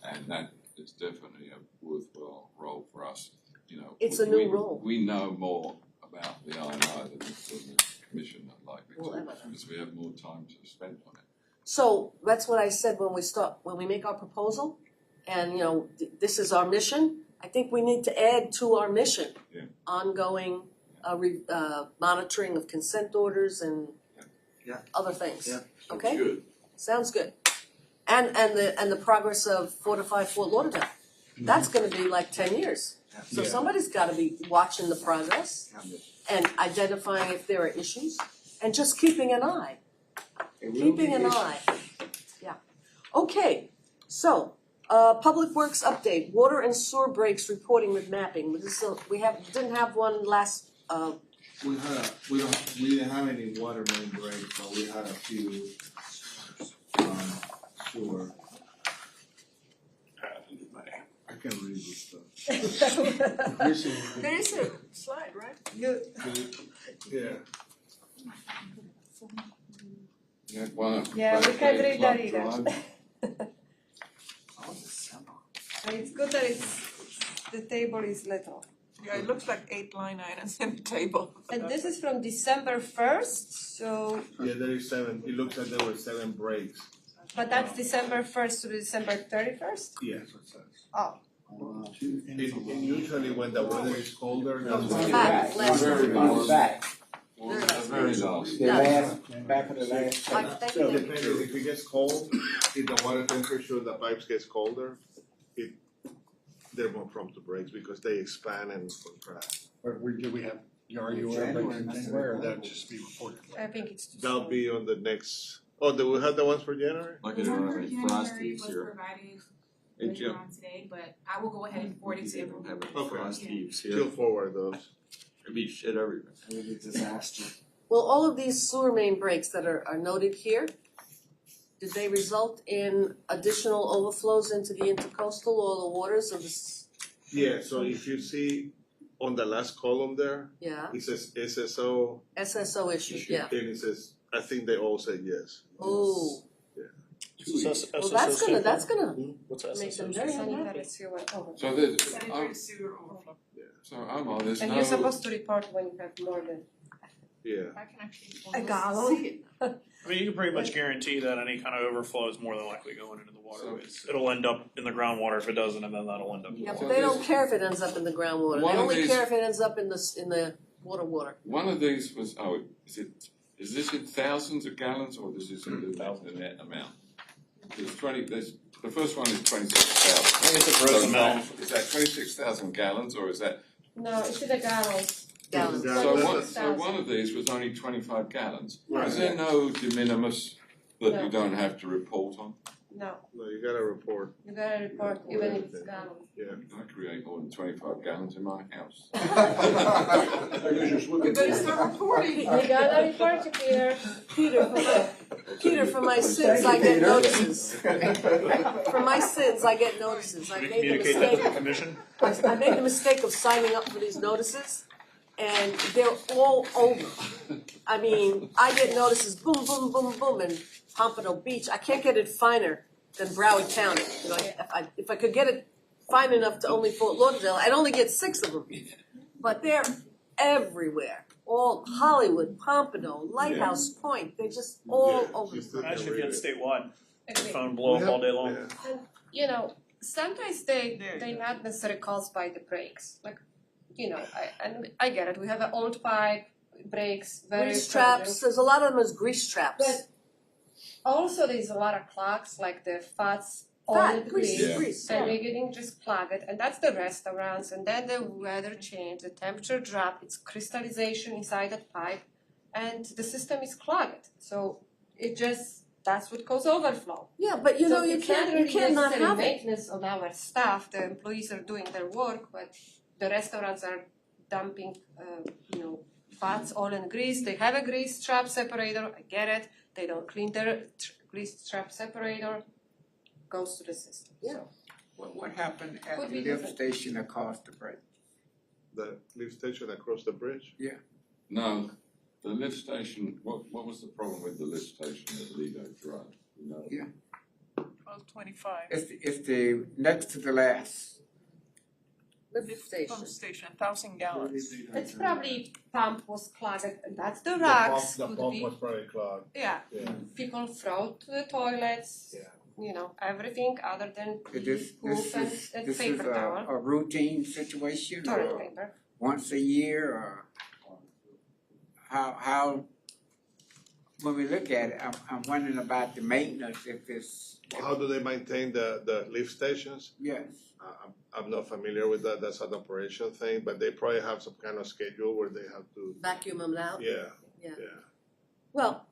And that is definitely a worthwhile role for us, you know.
It's a new role.
We know more about the INI than the commission are likely
Well,
to,
ever.
because we have more time to spend on it.
So that's what I said when we make our proposal, and you know, this is our mission. I think we need to add to our mission
Yeah.
ongoing monitoring of consent orders and
Yeah.
other things.
Yeah.
Okay,
Good.
sounds good. And the progress of Fortify Fort Lauderdale. That's going to be like 10 years. So
Yeah.
somebody's got to be watching the progress
Yeah.
and identifying if there are issues and just keeping an eye.
It will
Keeping
be
an
issued.
eye. Yeah. Okay, so, Public Works update, water and sewer breaks reporting with mapping. Didn't have one last,
We didn't have any water main breaks, but we had a few, sewer. I can't read this stuff.
There is a slide, right?
Yeah.
You had one
Yeah, we
back
can
there,
read that
Club
either.
Drive.
Oh, December.
And it's good that the table is little.
Yeah, it looks like 8 line items in the table.
And this is from December 1st, so,
Yeah, there is 7, it looks like there were 7 breaks.
but that's December 1st to December 31st?
Yes, it says.
Oh,
And usually when the weather is colder, that's
On the
when.
back, last
Very
On the
last.
back,
Well, the very last.
the last, back of the last.
Mike, thank
So
you.
depending, if it gets cold, if the water temperature of the pipes gets colder, they're more prone to breaks because they expand and contract.
Or do we have, are you aware of breaks in January, or that just be reported?
I think it's too
That'll
soon.
be on the next, do we have the ones for January?
Like
The
it
one
around
for
like
January
Frosty's
was
here.
provided
Hey,
later
Jim.
on today, but I will go ahead and forward it to
We don't
everyone.
have any
Okay.
Frosty's
She'll
here.
forward those.
Could be shit everywhere.
It was a disaster.
Well, all of these sewer main breaks that are noted here, did they result in additional overflows into the intercoastal or the waters of the,
Yeah, so if you see on the last column there,
yeah,
it says SSO,
SSO issues, yeah.
and it says, I think they all said yes.
Oh,
So
well, that's gonna
What's
make them very unhappy.
Sanitary sewer overflow.
So there's,
Sanitary sewer overflow.
so Omar, there's
And
no.
you're supposed to report when you have more than.
Yeah,
I can actually
A
almost
gallon?
see it.
I mean, you can pretty much guarantee that any kind of overflow is more than likely going into the waterways. It'll end up in the groundwater if it doesn't, and then that'll end up. in the
Yeah,
water.
but they don't care if it ends up in the groundwater,
One
they
of
only
these-
care if it ends up in the water.
One of these was, is this in thousands of gallons or is this in the net amount? The first one is 26,000.
I think it's a gross amount.
Is that 26,000 gallons or is that?
No, it's in the gallons.
Gallons.
Yeah,
So
that's-
one of these was only 25 gallons.
Right.
Is there no de minimis that
No.
you don't have to report on?
No,
no, you gotta report,
you gotta report even if it's gallons.
yeah.
I create more than 25 gallons in my house.
You better start reporting.
You gotta report it here.
Peter, for my sins, I get notices. For my sins, I get notices. I
Should we
made the
communicate that to the
mistake,
commission?
I made the mistake of signing up for these notices, and they're all over. I mean, I get notices, boom, boom, boom, boom, in Pompano Beach. I can't get it finer than Broward County. You know, if I could get it fine enough to only Fort Lauderdale, I'd only get 6 of them. But they're everywhere. All Hollywood, Pompano, Lighthouse Point, they're just all over.
You still can
Imagine if you
read
had
it.
statewide,
Okay.
your phone blow up all day long.
Yeah.
You know, sometimes
There you
they're
go.
not necessarily caused by the brakes. Like, you know, I get it. We have an old pipe, breaks, very
Grease traps, there's a lot of them as grease traps.
But also there's a lot of clogs, like the fats all
Fat,
the
grease,
grease.
Yeah.
grease.
And they're getting just clogged, and that's the restaurants, and then the weather change, the temperature drop, it's crystallization inside that pipe, and the system is clogged. So it just that's what causes overflow.
Yeah, but you
So
know, you
it's not
can't, you
really
cannot
necessarily
have it.
maintenance on our staff, the employees are doing their work, but the restaurants are dumping, fats all in grease, they have a grease trap separator, I get it, they don't clean their grease trap separator, goes to the system, so.
What happened at
Could
the
be
lift
different.
station across the bridge?
The lift station across the bridge?
No, the lift station, what was the problem with the lift station at Lido Drive? You know?
1225.
It's the next to the last.
Lift station.
Pump station, 1,000 gallons.
It's probably pump was clogged, and that's the
The
rocks,
pump
could be,
was probably clogged,
yeah,
yeah.
people throw to the toilets, everything other than
This
poop and
is
paper towel,
a routine situation
toilet
or
paper.
once a year or how when we look at it, I'm wondering about the maintenance if it's
How do they maintain the lift stations?
yes.
I'm not familiar with that, that's an operation thing, but they probably have some kind of schedule where they have to,
Vacuum them out.
yeah.
Well,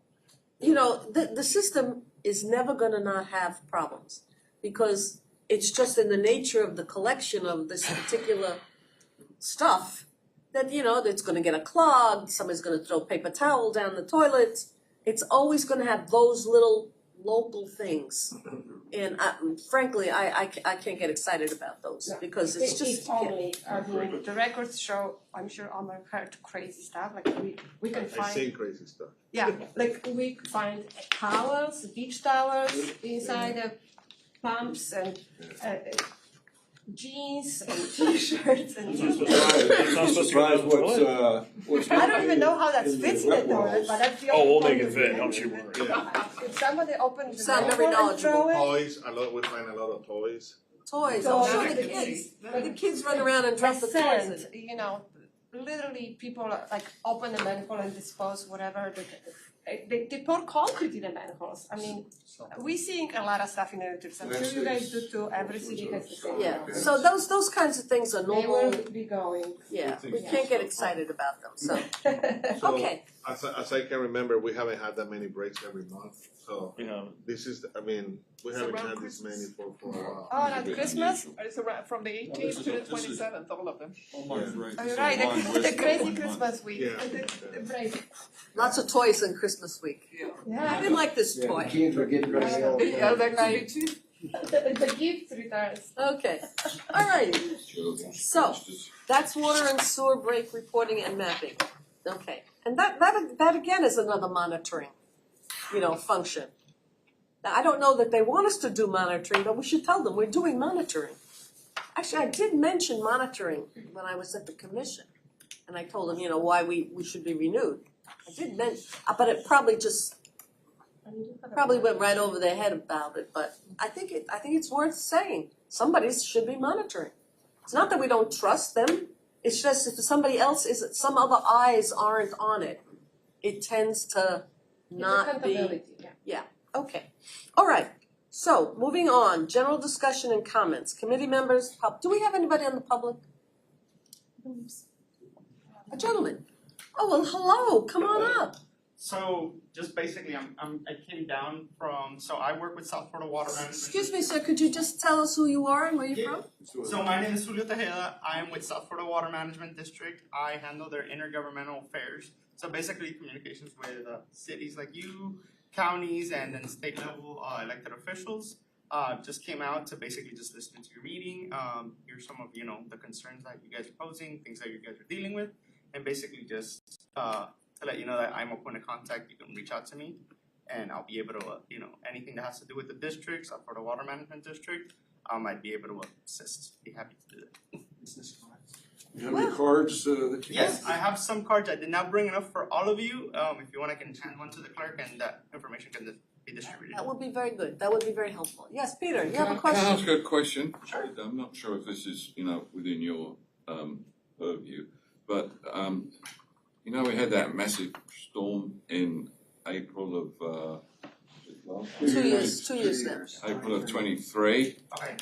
the system is never gonna not have problems because it's just in the nature of the collection of this particular stuff that, that's gonna get clogged, somebody's gonna throw paper towel down the toilet. It's always gonna have those little local things. And frankly, I can't get excited about those because it's just.
It's only, the records show, I'm sure Omar heard crazy stuff, like we can
I've
find,
seen crazy stuff.
yeah, like we find towels, beach towels inside the pumps and jeans and t-shirts and I don't even know how that fits in the toilet, but that's the
Oh, we'll
only
make it
point
fit,
of
don't
view.
you worry.
If somebody opens the
Sound very
manhole and throw it,
Toys, we find a lot of toys.
Toys,
So-
I'm sure the kids run around and drop the toys in.
sand, literally people like open the manhole and dispose whatever, they pour concrete in the manholes. I mean, we seeing a lot of stuff in the news. I'm sure you guys do too, every city has the same.
Yeah, so those kinds of things are
They will
normal,
be going.
yeah, we can't get excited about them, so,
So,
okay.
As I can remember, we haven't had that many breaks every month, so
Yeah.
this is, we
It's
haven't
around
had this many for a while.
Oh, and at Christmas,
It's around from the 18th to the 27th, all of them.
Almost right.
oh, you're right, the crazy Christmas week,
Yeah.
the break.
Lots of toys in Christmas week. I
Yeah,
didn't like this
Yeah, the
toy.
kids were getting ready to
The other night,
the gift returns.
Okay, all right,
Children,
So-
youngsters.
that's water and sewer break reporting and mapping. Okay, and that again is another monitoring, function. Now, I don't know that they want us to do monitoring, but we should tell them we're doing monitoring. Actually, I did mention monitoring when I was at the commission. And I told them, why we should be renewed. I did mention, but it probably went right over their head about it, but I think it's worth saying. Somebody should be monitoring. It's not that we don't trust them, it's just if somebody else some other eyes aren't on it, it tends to not be.
Accountability, yeah.
Okay, all right, so moving on, general discussion and comments, committee members, do we have anybody on the public? A gentleman. Oh, well, hello, come on up.
So just basically, I came down from, so I work with South Florida Water Management.
Excuse me, sir, could you just tell us who you are and where you're from?
So my name is Julio Tejeda. I am with South Florida Water Management District. I handle their intergovernmental affairs. So basically communications with cities like you, counties, and then state level elected officials. Just came out to basically just listen to your meeting, hear some of, the concerns that you guys are posing, things that you guys are dealing with, and basically just to let you know that I'm a point of contact. You can reach out to me, and I'll be able to, anything that has to do with the district, South Florida Water Management District, I might be able to assist. Be happy to do that.
You have any cards that you
Yes, I have some cards. I did not bring enough for all of you. If you want, I can hand one to the clerk, and that information can be distributed.
That would be very good, that would be very helpful. Yes, Peter, you have a
Can I
question?
ask a question? I'm not sure if this is, within your purview, but we had that massive storm in April of
2 years now.
April of 23.
Okay.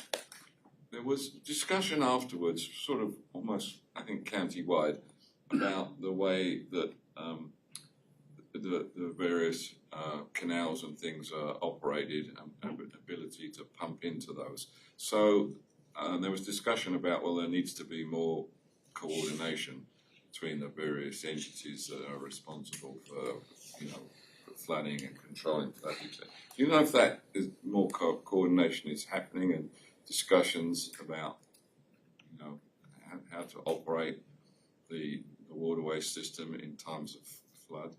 There was discussion afterwards, sort of almost, I think, county-wide, about the way that the the various canals and things are operated and ability to pump into those. So there was discussion about, well, there needs to be more coordination between the various entities that are responsible for, for flooding and controlling flooding. Do you know if that is more coordination is happening and discussions about, how to operate the waterway system in times of flood?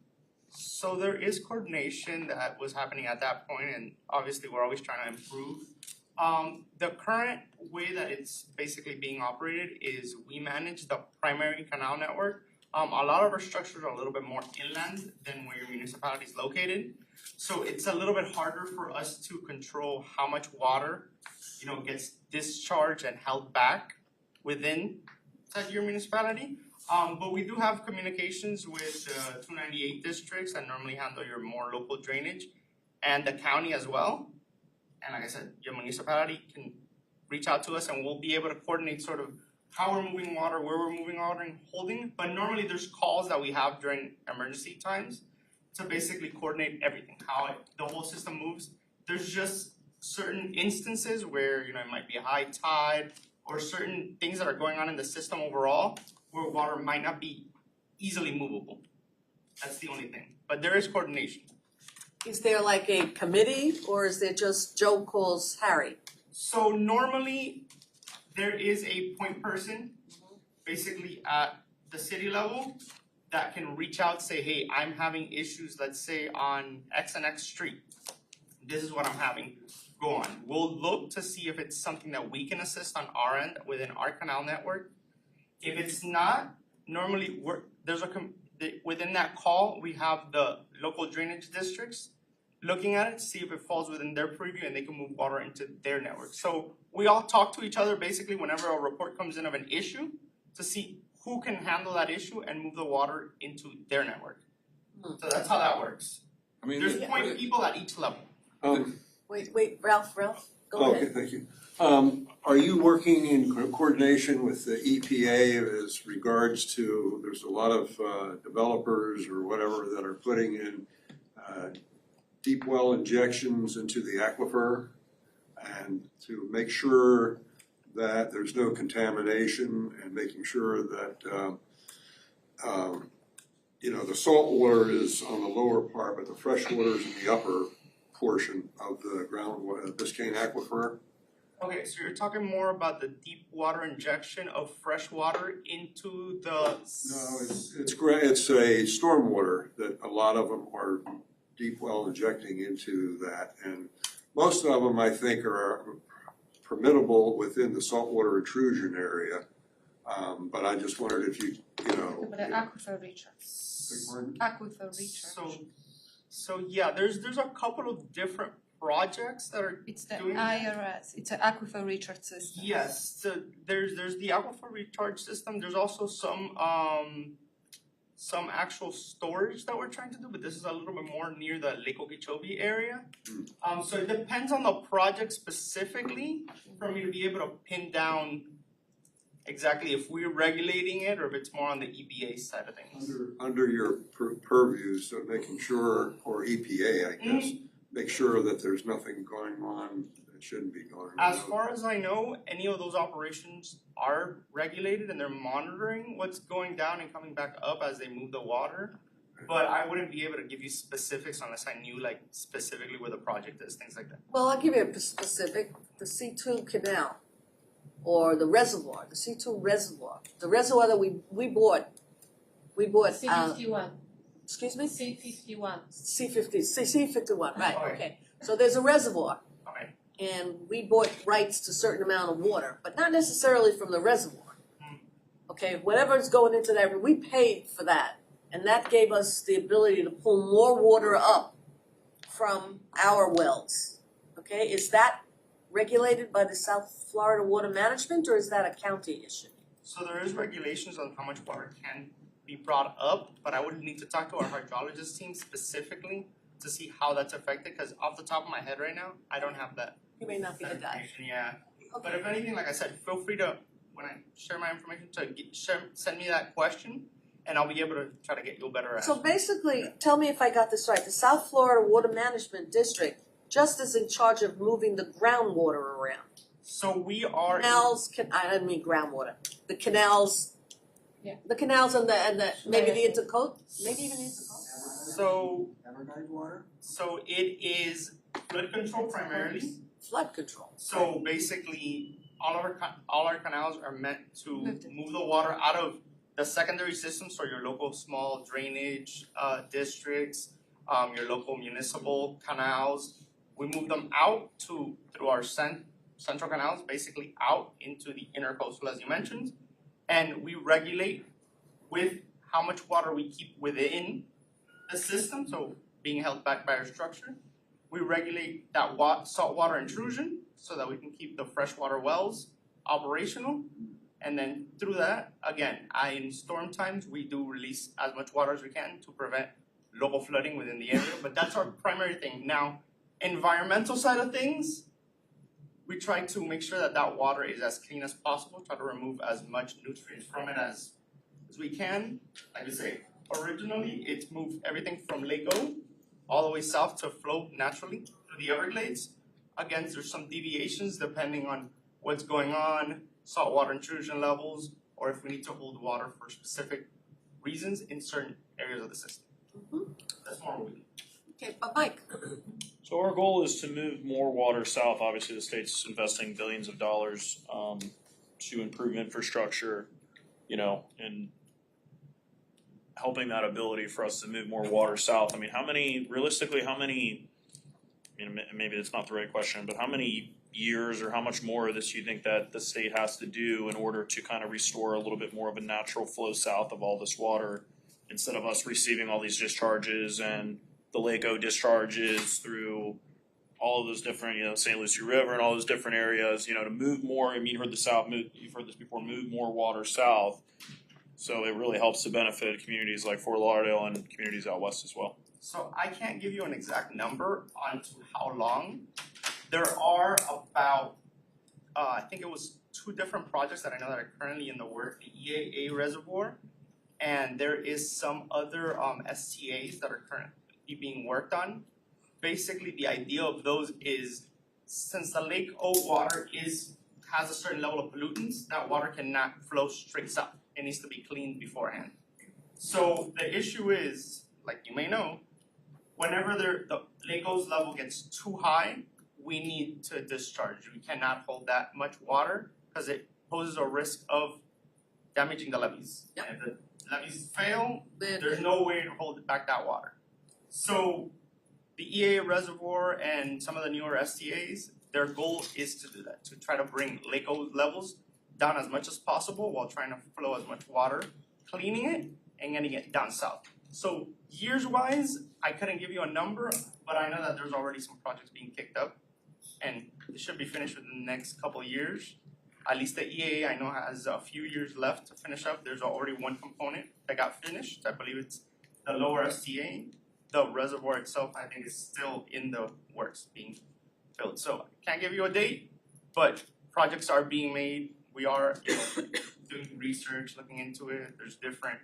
So there is coordination that was happening at that point, and obviously we're always trying to improve. The current way that it's basically being operated is we manage the primary canal network. A lot of our structures are a little bit more inland than where your municipality is located. So it's a little bit harder for us to control how much water, gets discharged and held back within your municipality. But we do have communications with 298 districts that normally handle your more local drainage and the county as well. And like I said, your municipality can reach out to us and we'll be able to coordinate sort of how we're moving water, where we're moving water and holding. But normally there's calls that we have during emergency times to basically coordinate everything, how the whole system moves. There's just certain instances where, it might be a high tide or certain things that are going on in the system overall where water might not be easily movable. That's the only thing. But there is coordination.
Is there like a committee, or is it just Joe calls Harry?
So normally, there is a point person, basically at the city level, that can reach out, say, hey, I'm having issues, let's say on X and X street. This is what I'm having. Go on. We'll look to see if it's something that we can assist on our end within our canal network. If it's not, normally within that call, we have the local drainage districts looking at it to see if it falls within their purview and they can move water into their network. So we all talk to each other basically whenever a report comes in of an issue to see who can handle that issue and move the water into their network. So that's how that works. There's point people at each level.
Wait, Ralph, go
Okay,
ahead.
thank you. Are you working in coordination with the EPA as regards to, there's a lot of developers or whatever that are putting in deep well injections into the aquifer, and to make sure that there's no contamination and making sure that the salt water is on the lower part, but the fresh water is in the upper portion of the Biscayne aquifer?
Okay, so you're talking more about the deep water injection of fresh water into the...
No, it's a stormwater that a lot of them are deep well injecting into that, and most of them I think are permittable within the saltwater intrusion area. But I just wondered if you know.
But the aquifer recharge. Aquifer recharge.
So yeah, there's a couple of different projects that are
It's the
doing
IRS. It's an aquifer recharge system.
Yes, so there's the aquifer recharge system. There's also some actual storage that we're trying to do, but this is a little bit more near the Lake Okeechobee area. So it depends on the project specifically for me to be able to pin down exactly if we're regulating it or if it's more on the EPA side of things.
Under your purview, so making sure, or EPA, I guess, make sure that there's nothing going on that shouldn't be going on.
As far as I know, any of those operations are regulated and they're monitoring what's going down and coming back up as they move the water. But I wouldn't be able to give you specifics unless I knew like specifically where the project is, things like that.
Well, I'll give you a specific, the C2 canal, or the reservoir, the C2 reservoir, the reservoir that we bought.
C51.
Excuse me?
C51.
C51, right,
Okay.
okay. So there's a reservoir,
Okay.
and we bought rights to a certain amount of water, but not necessarily from the reservoir. Okay, whatever's going into that, we paid for that, and that gave us the ability to pull more water up from our wells. Okay, is that regulated by the South Florida Water Management, or is that a county issue?
So there is regulations on how much water can be brought up, but I would need to talk to our hydrologist team specifically to see how that's affected, because off the top of my head right now, I don't have that.
You may not be the guy.
information, yeah. But if anything, like I said, feel free to, when I share my information, to send me that question, and I'll be able to try to get you a better
So basically, tell me if I got this right, the South Florida Water Management District just is in charge of moving the groundwater around.
So we are
Canals, I didn't mean groundwater, the canals.
Yeah.
The canals and the, maybe the intercoast, maybe even the intercoast.
so
Everglade water?
so it is flood control primarily.
Flood control.
So basically, all our canals are meant to move the water out of the secondary system, so your local small drainage districts, your local municipal canals. We move them out through our central canals, basically out into the intercoastal, as you mentioned, and we regulate with how much water we keep within the system, so being held back by our structure. We regulate that saltwater intrusion so that we can keep the freshwater wells operational. And then through that, again, in storm times, we do release as much water as we can to prevent local flooding within the area, but that's our primary thing. Now, environmental side of things, we try to make sure that that water is as clean as possible, try to remove as much nutrients from it as we can. Like I say, originally, it's moved everything from Lake O all the way south to flow naturally through the Everglades. Again, there's some deviations depending on what's going on, saltwater intrusion levels, or if we need to hold water for specific reasons in certain areas of the system. That's more what we do.
Okay, but Mike.
So our goal is to move more water south. Obviously, the state's investing billions of dollars to improve infrastructure, and helping that ability for us to move more water south. I mean, realistically, maybe that's not the right question, but how many years or how much more of this do you think that the state has to do in order to kind of restore a little bit more of a natural flow south of all this water, instead of us receiving all these discharges and the Lake O discharges through all of those different, St. Lucie River and all those different areas, to move more. I mean, you've heard this before, move more water south. So it really helps to benefit communities like Fort Lauderdale and communities out west as well.
So I can't give you an exact number on to how long. There are about, I think it was 2 different projects that I know that are currently in the work, the EAA reservoir, and there is some other STAs that are currently being worked on. Basically, the idea of those is, since the Lake O water has a certain level of pollutants, that water cannot flow straight south. It needs to be cleaned beforehand. So the issue is, like you may know, whenever the Lake O's level gets too high, we need to discharge. We cannot hold that much water because it poses a risk of damaging the levees.
Yep.
If the levees fail, there's no way to hold back that water. So the EAA reservoir and some of the newer STAs, their goal is to do that, to try to bring Lake O levels down as much as possible while trying to flow as much water, cleaning it and getting it down south. So years-wise, I couldn't give you a number, but I know that there's already some projects being kicked up, and it should be finished within the next couple of years. At least the EAA I know has a few years left to finish up. There's already one component that got finished. I believe it's the lower STA. The reservoir itself, I think, is still in the works being filled. So I can't give you a date, but projects are being made. We are doing research, looking into it. There's different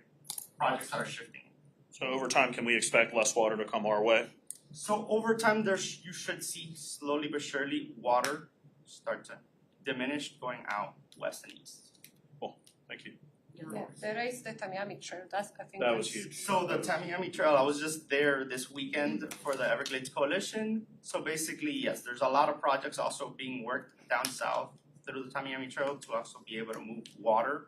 projects that are shifting.
So over time, can we expect less water to come our way?
So over time, you should see slowly but surely water start to diminish going out west and east.
Cool, thank you.
Yeah, there is the Tamiami Trail. I think
That was huge.
So the Tamiami Trail, I was just there this weekend for the Everglades Coalition. So basically, yes, there's a lot of projects also being worked down south through the Tamiami Trail to also be able to move water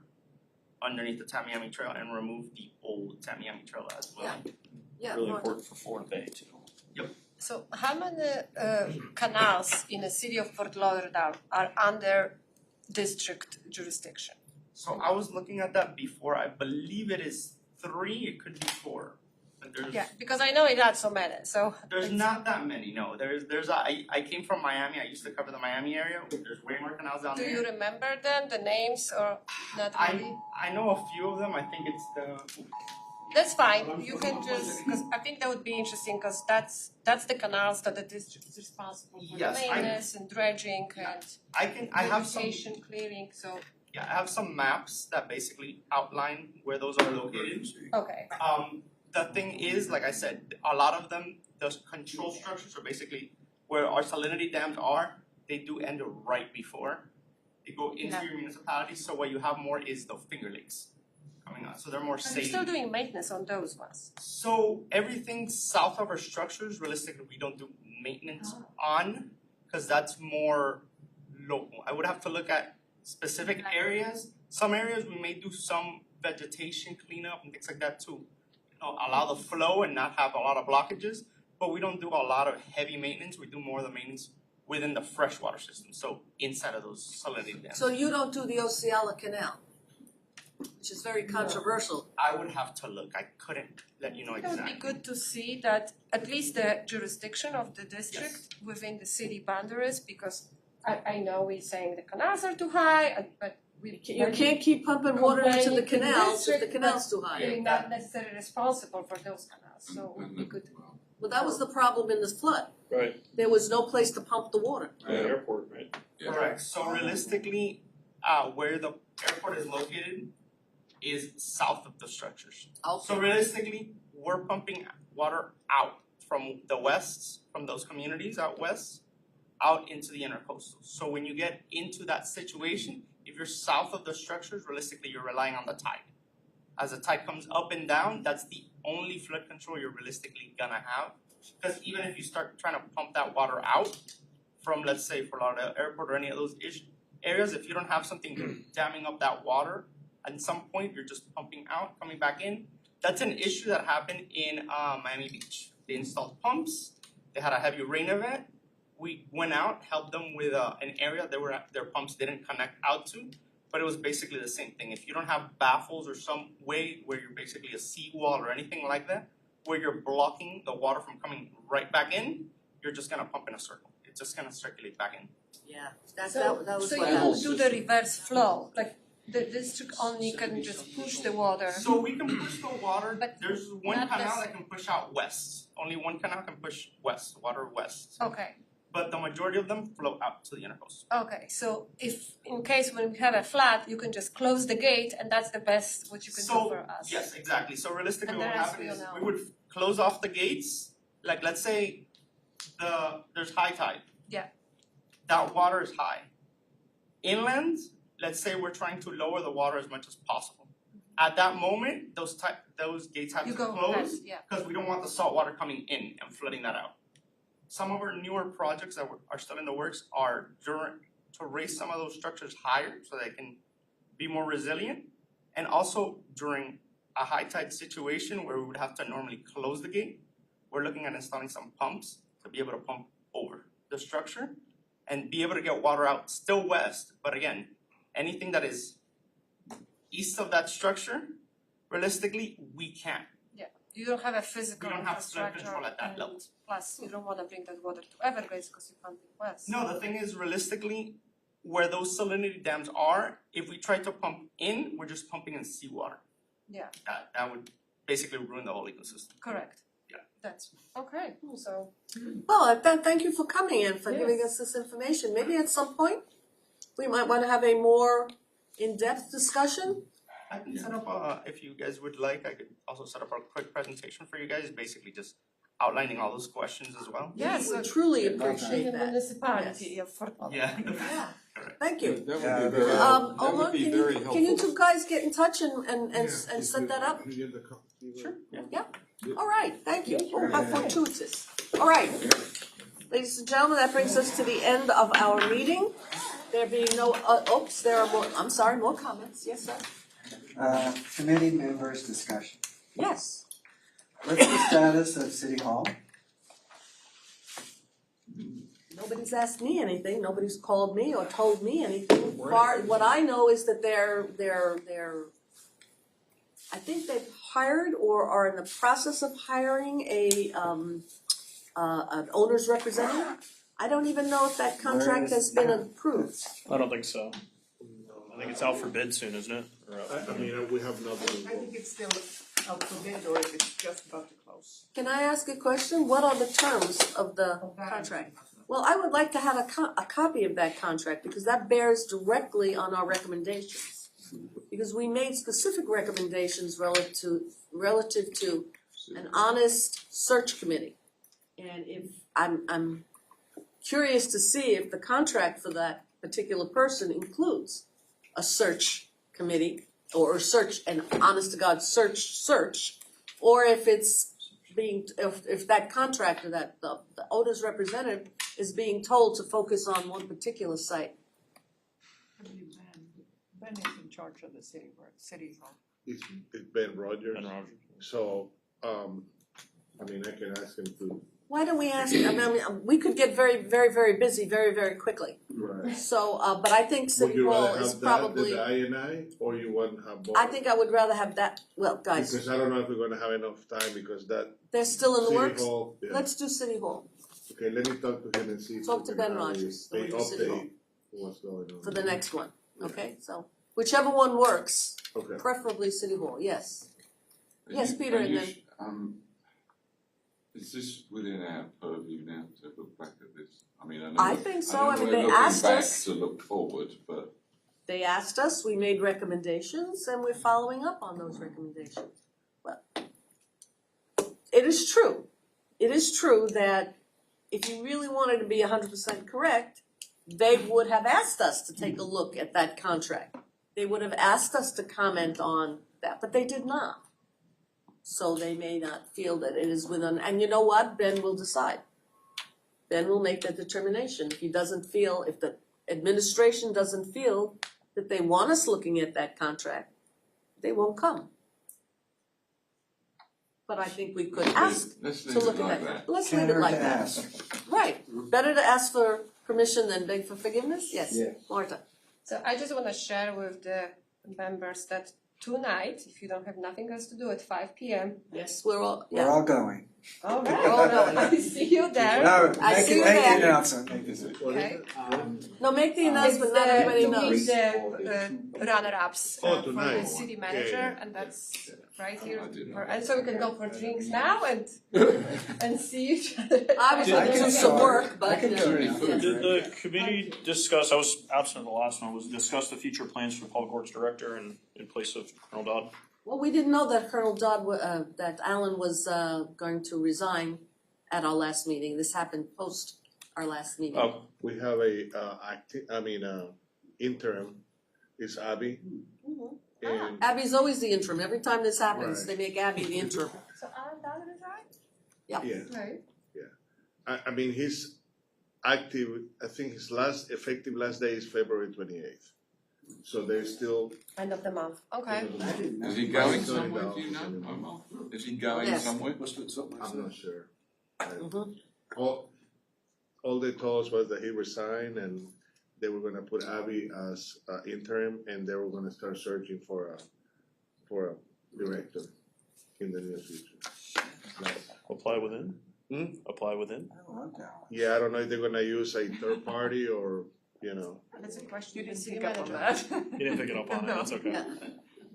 underneath the Tamiami Trail and remove the old Tamiami Trail as well.
Yeah.
Really important for Florida Bay too.
So how many canals in the city of Fort Lauderdale are under district jurisdiction?
So I was looking at that before. I believe it is 3. It could be 4. But
Yeah, because I know it had so many. So
there's not that many. No, I came from Miami. I used to cover the Miami area. There's way more canals down
do
there.
you remember them, the names, or not really?
I know a few of them. I think it's the.
That's fine. You can just, because I think that would be interesting, because that's the canals that the district is responsible for,
Yes,
the maintenance and dredging and
I have some.
vegetation clearing. So
Yeah, I have some maps that basically outline where those are located.
Okay,
The thing is, like I said, a lot of them, the control structures are basically where our salinity dams are, they do end right before they go into
Yeah.
your municipality, so what you have more is the Finger Lakes coming out, so they're more
and
safe.
you're still doing maintenance on those ones.
So everything south of our structures, realistically, we don't do maintenance on, cause that's more local. I would have to look at specific areas. Some areas we may do some vegetation cleanup and things like that to allow the flow and not have a lot of blockages. But we don't do a lot of heavy maintenance. We do more of the maintenance within the freshwater system, so inside of those salinity dams.
So you don't do the Osceola Canal, which is very controversial.
I would have to look. I couldn't let you know
It would
exactly.
be good to see that at least the jurisdiction of the district within the city boundaries, because I know we're saying the canals are too high, but we.
You can't keep pumping water into the
Complaining to the
canals if the
district,
canal's too high.
We're not necessarily responsible for those canals, so it would be good.
Well, that was the problem in this flood.
Right.
There was no place to pump the water.
The airport, right?
Yeah.
Correct. So realistically, where the airport is located is south of the structures. So realistically, we're pumping water out from the west, from those communities out west, out into the intercoastal. So when you get into that situation, if you're south of the structures, realistically, you're relying on the tide. As the tide comes up and down, that's the only flood control you're realistically gonna have. Because even if you start trying to pump that water out from, let's say, Fort Lauderdale Airport or any of those areas, if you don't have something damming up that water, at some point you're just pumping out, coming back in. That's an issue that happened in Miami Beach. They installed pumps. They had a heavy rain event. We went out, helped them with an area their pumps didn't connect out to, but it was basically the same thing. If you don't have baffles or some way where you're basically a seawall or anything like that, where you're blocking the water from coming right back in, you're just gonna pump in a circle. It's just gonna circulate back in.
Yeah, that was
So
what
you
happened.
don't do the reverse flow, like the district only can just push the water.
So we can push the water,
But
there's one
not
canal
necess-
that can push out west. Only one canal can push west, water west.
Okay,
But the majority of them flow out to the intercoast.
okay, so if in case when we have a flood, you can just close the gate and that's the best what you can do
So,
for us.
yes, exactly. So realistically,
And
what
the
would
rest
happen
we'll
is
know.
we would close off the gates. Like, let's say there's high tide.
Yeah.
That water is high. Inland, let's say we're trying to lower the water as much as possible. At that moment, those gates have
You
to
go
close
ahead, yeah.
because we don't want the salt water coming in and flooding that out. Some of our newer projects that are still in the works are to raise some of those structures higher so they can be more resilient. And also during a high tide situation where we would have to normally close the gate, we're looking at installing some pumps to be able to pump over the structure and be able to get water out still west. But again, anything that is east of that structure, realistically, we can't.
You don't have a physical
We don't have flood
infrastructure.
control at that
and
level.
Plus, you don't wanna bring that water to Everglades because you can't be west.
No, the thing is, realistically, where those salinity dams are, if we try to pump in, we're just pumping in seawater.
Yeah.
That would basically ruin the whole ecosystem.
Correct.
Yeah.
That's, okay, so.
Well, thank you for coming and for giving us this information. Maybe at some point, we might wanna have a more in-depth discussion.
I can set up if you guys would like, I could also set up a quick presentation for you guys, basically just outlining all those questions as well.
Yes,
We truly
in
appreciate
the
that.
municipality of Fort Lauderdale.
Yeah.
Thank you.
That would
Yeah,
be very,
Omar,
that would be very helpful.
can you two guys get in touch and set that up?
Sure, yeah.
All right, thank you. Oh, how fortuitous. All right. Ladies and gentlemen, that brings us to the end of our meeting. There being no, there are more, I'm sorry, more comments. Yes, sir?
Committee members' discussion.
Yes.
What's the status of City Hall?
Nobody's asked me anything. Nobody's called me or told me anything. What I know is that they're I think they've hired or are in the process of hiring an owner's representative. I don't even know if that contract has been approved.
I don't think so. I think it's out for bid soon, isn't it? Or,
I mean, we have nothing.
I think it's still out for bid or if it's just about to close.
Can I ask a question? What are the terms of the contract? Well, I would like to have a copy of that contract because that bears directly on our recommendations. Because we made specific recommendations relative to an honest search committee. And if, I'm curious to see if the contract for that particular person includes a search committee or an honest to God search, or if it's if that contractor, that the owner's representative is being told to focus on one particular site.
Ben is in charge of the city hall.
It's Ben Rogers.
Ben Rogers.
So, I mean, I can ask him to.
Why don't we ask, I mean, we could get very, very, very busy very, very quickly.
Right.
So, but I think
Would
City
you
Hall
rather
is
have that
probably,
than the INI, or you want to have both?
I think I would rather have that, well, guys,
Because I don't know if we're gonna have enough time, because that
they're still in the
City
works.
Hall, yeah.
Let's do City Hall
Okay, let me talk to him and see if
Talk
we
to
can
Ben
have
Rogers,
a
the one for City Hall.
update what's going on.
for the next one, okay? So whichever one works,
Okay.
preferably City Hall, yes.
Are
Yes,
you-
Peter,
are
and
you
then-
sh- is this within our purview now to look back at this? I mean, I know.
I think so. I
know
mean,
we're
they
looking
asked
back
us-
to look forward, but
They asked us, we made recommendations, and we're following up on those recommendations. Well, it is true. It is true that if you really wanted to be 100% correct, they would have asked us to take a look at that contract. They would have asked us to comment on that, but they did not. So they may not feel that it is within, and you know what? Ben will decide. Ben will make that determination. If he doesn't feel, if the administration doesn't feel that they want us looking at that contract, they won't come. But I think we could ask
let's
to
leave
look
it like
at
that.
that. Let's
Can't
leave it
hurt
like
to
that.
ask.
Right, better to ask for permission than beg for forgiveness? Yes,
Yes.
Marta.
So I just wanna share with the members that tonight, if you don't have nothing else to do at 5 p.m.
Yes, we're all,
We're
yeah.
all going.
All
We're all going.
I see you there.
No,
I
make
see
it,
you
make
there.
the announcement, make it.
Okay.
No, make the
It's
announcement, not everybody
to
knows.
meet the runner-ups
Oh,
for
tonight.
the city
Yeah,
manager,
yeah.
and that's right here.
I didn't know.
And so we can go for drinks now and see each other.
I was
I
gonna
can
do some
go.
work,
I
but,
can go now.
yes.
Did the committee discuss, I was absent at the last one, was discuss the future plans for the Public Works Director in place of Colonel Dodd?
Well, we didn't know that Colonel Dodd, that Alan was going to resign at our last meeting. This happened post our last meeting.
Oh,
We have a, interim, is Abby,
Mhm.
and
Abby's always the interim. Every time this happens,
Right.
they make Abby the interim.
So Alan Dodd is right?
yeah,
Right.
I mean, he's active, I think his effective last day is February 28th. So there's still.
End of the month, okay.
Is he going somewhere, do you know, Omar? Is he going
Yes.
somewhere?
I'm not sure.
Mhm.
All they told us was that he resigned and they were gonna put Abby as interim and they were gonna start searching for a director in the near future.
apply within?
Hmm?
Apply within?
I love that one.
Yeah, I don't know if they're gonna use a third party or, you know.
That's a question
You
to the
didn't
city
pick up on
manager.
that.
You didn't pick it up on it, that's okay.
Yeah.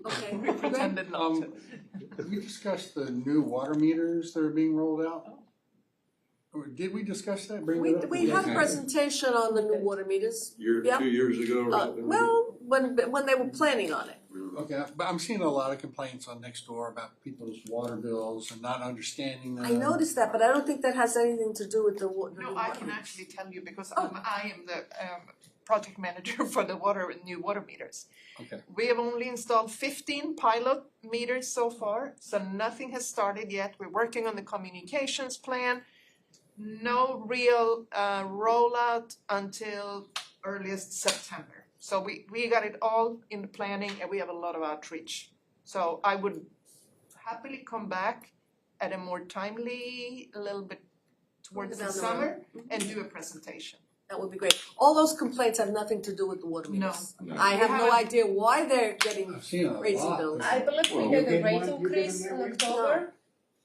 Okay,
We pretended not to.
We discussed the new water meters that are being rolled out. Or did we discuss that? Bring it up?
we had a presentation on the new water meters. Yeah.
2 years ago or something.
Well, when they were planning on it.
Okay, but I'm seeing a lot of complaints on Nextdoor about people's water bills and not understanding them.
I noticed that, but I don't think that has anything to do with the new
No, I
water
can
meters.
actually tell you because I am the project manager for the new water meters.
Okay.
We have only installed 15 pilot meters so far, so nothing has started yet. We're working on the communications plan. No real rollout until earliest September. So we got it all in the planning and we have a lot of outreach. So I would happily come back at a more timely, a little bit towards the
Down the
summer and do a presentation.
That would be great. All those complaints have nothing to do with the water meters.
No.
I have no
haven't-
idea why they're getting
I've seen a
crazy
lot.
bills.
I believe
Well,
we had
you
a
get
rate
one- you
increase
get
in
one-
October.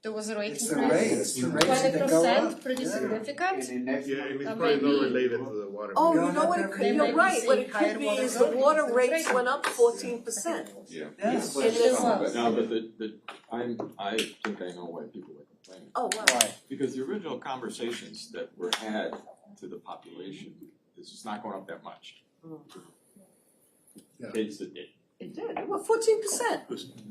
There was a rate
It's the
increase.
rate, it's the rates that go
20%,
up.
pretty
Yeah.
significant.
And then next
Yeah,
month-
and it's
Uh,
probably not
maybe-
related to the water.
Oh,
meter.
you know what it
They
could,
may
you're
be
right, what it
seeing higher
could be
water
is the
bills.
water rates went up 14%.
Yeah.
Yes.
In this month.
No, but I think I know why people are complaining.
Oh, wow.
Why?
Because the original conversations that were had to the population. This is not going up that much.
Yeah.
Kids that did.
It did, it was 14%.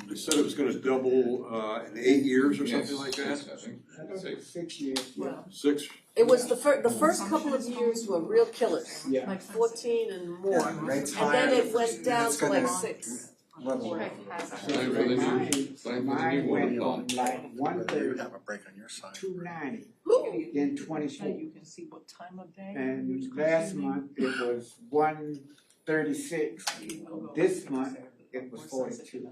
They said it was gonna double, in 8 years or something like that?
Yes, I think.
I thought it was 6 years.
Wow.
6?
It was the first couple of years were real killers,
Yeah.
like 14 and more.
Yeah, the rate's
And then
higher.
it went down
It's
to like
gonna
6.
level
Okay,
off.
has
Same for the new,
Mine,
same for the new
mine
water
went from
plant.
like
Whether you
130,
have a break on your side.
290,
Ooh,
then 24.
You can see what time of day.
And last month it was 136. This month it was 42.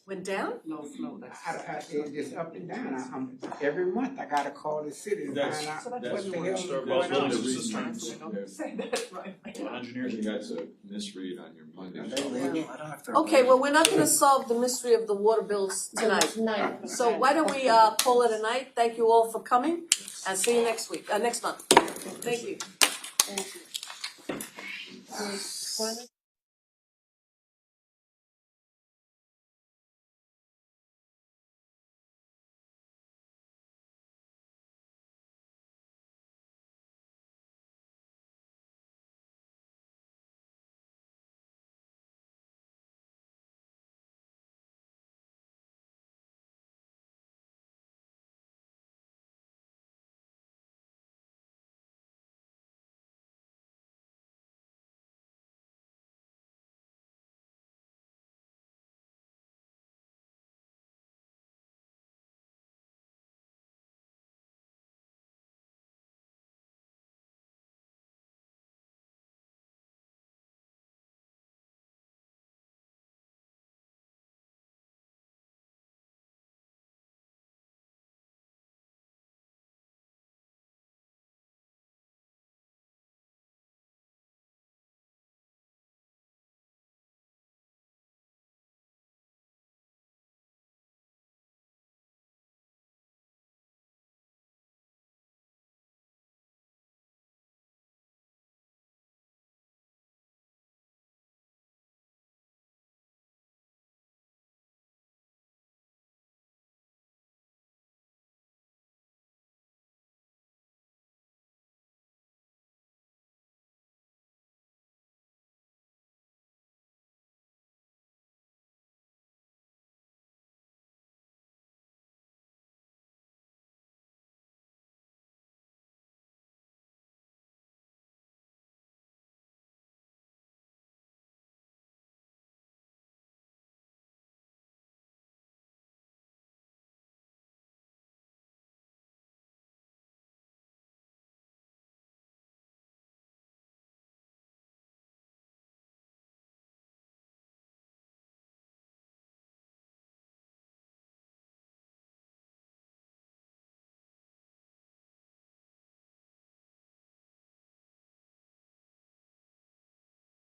went down?
It's up and down. Every month I gotta call the city and
That's-
find out
So that's
what
why
the
we
hell
want
is
to
going
That's
on.
really
Just
the reason.
trying to say that right.
I think that's a misread on your Monday.
Are they legal? I don't know if they're.
Okay, well, we're not gonna solve the mystery of the water bills tonight. So why don't we call it a night? Thank you all for coming and see you next week, next month. Thank you.
Thank you.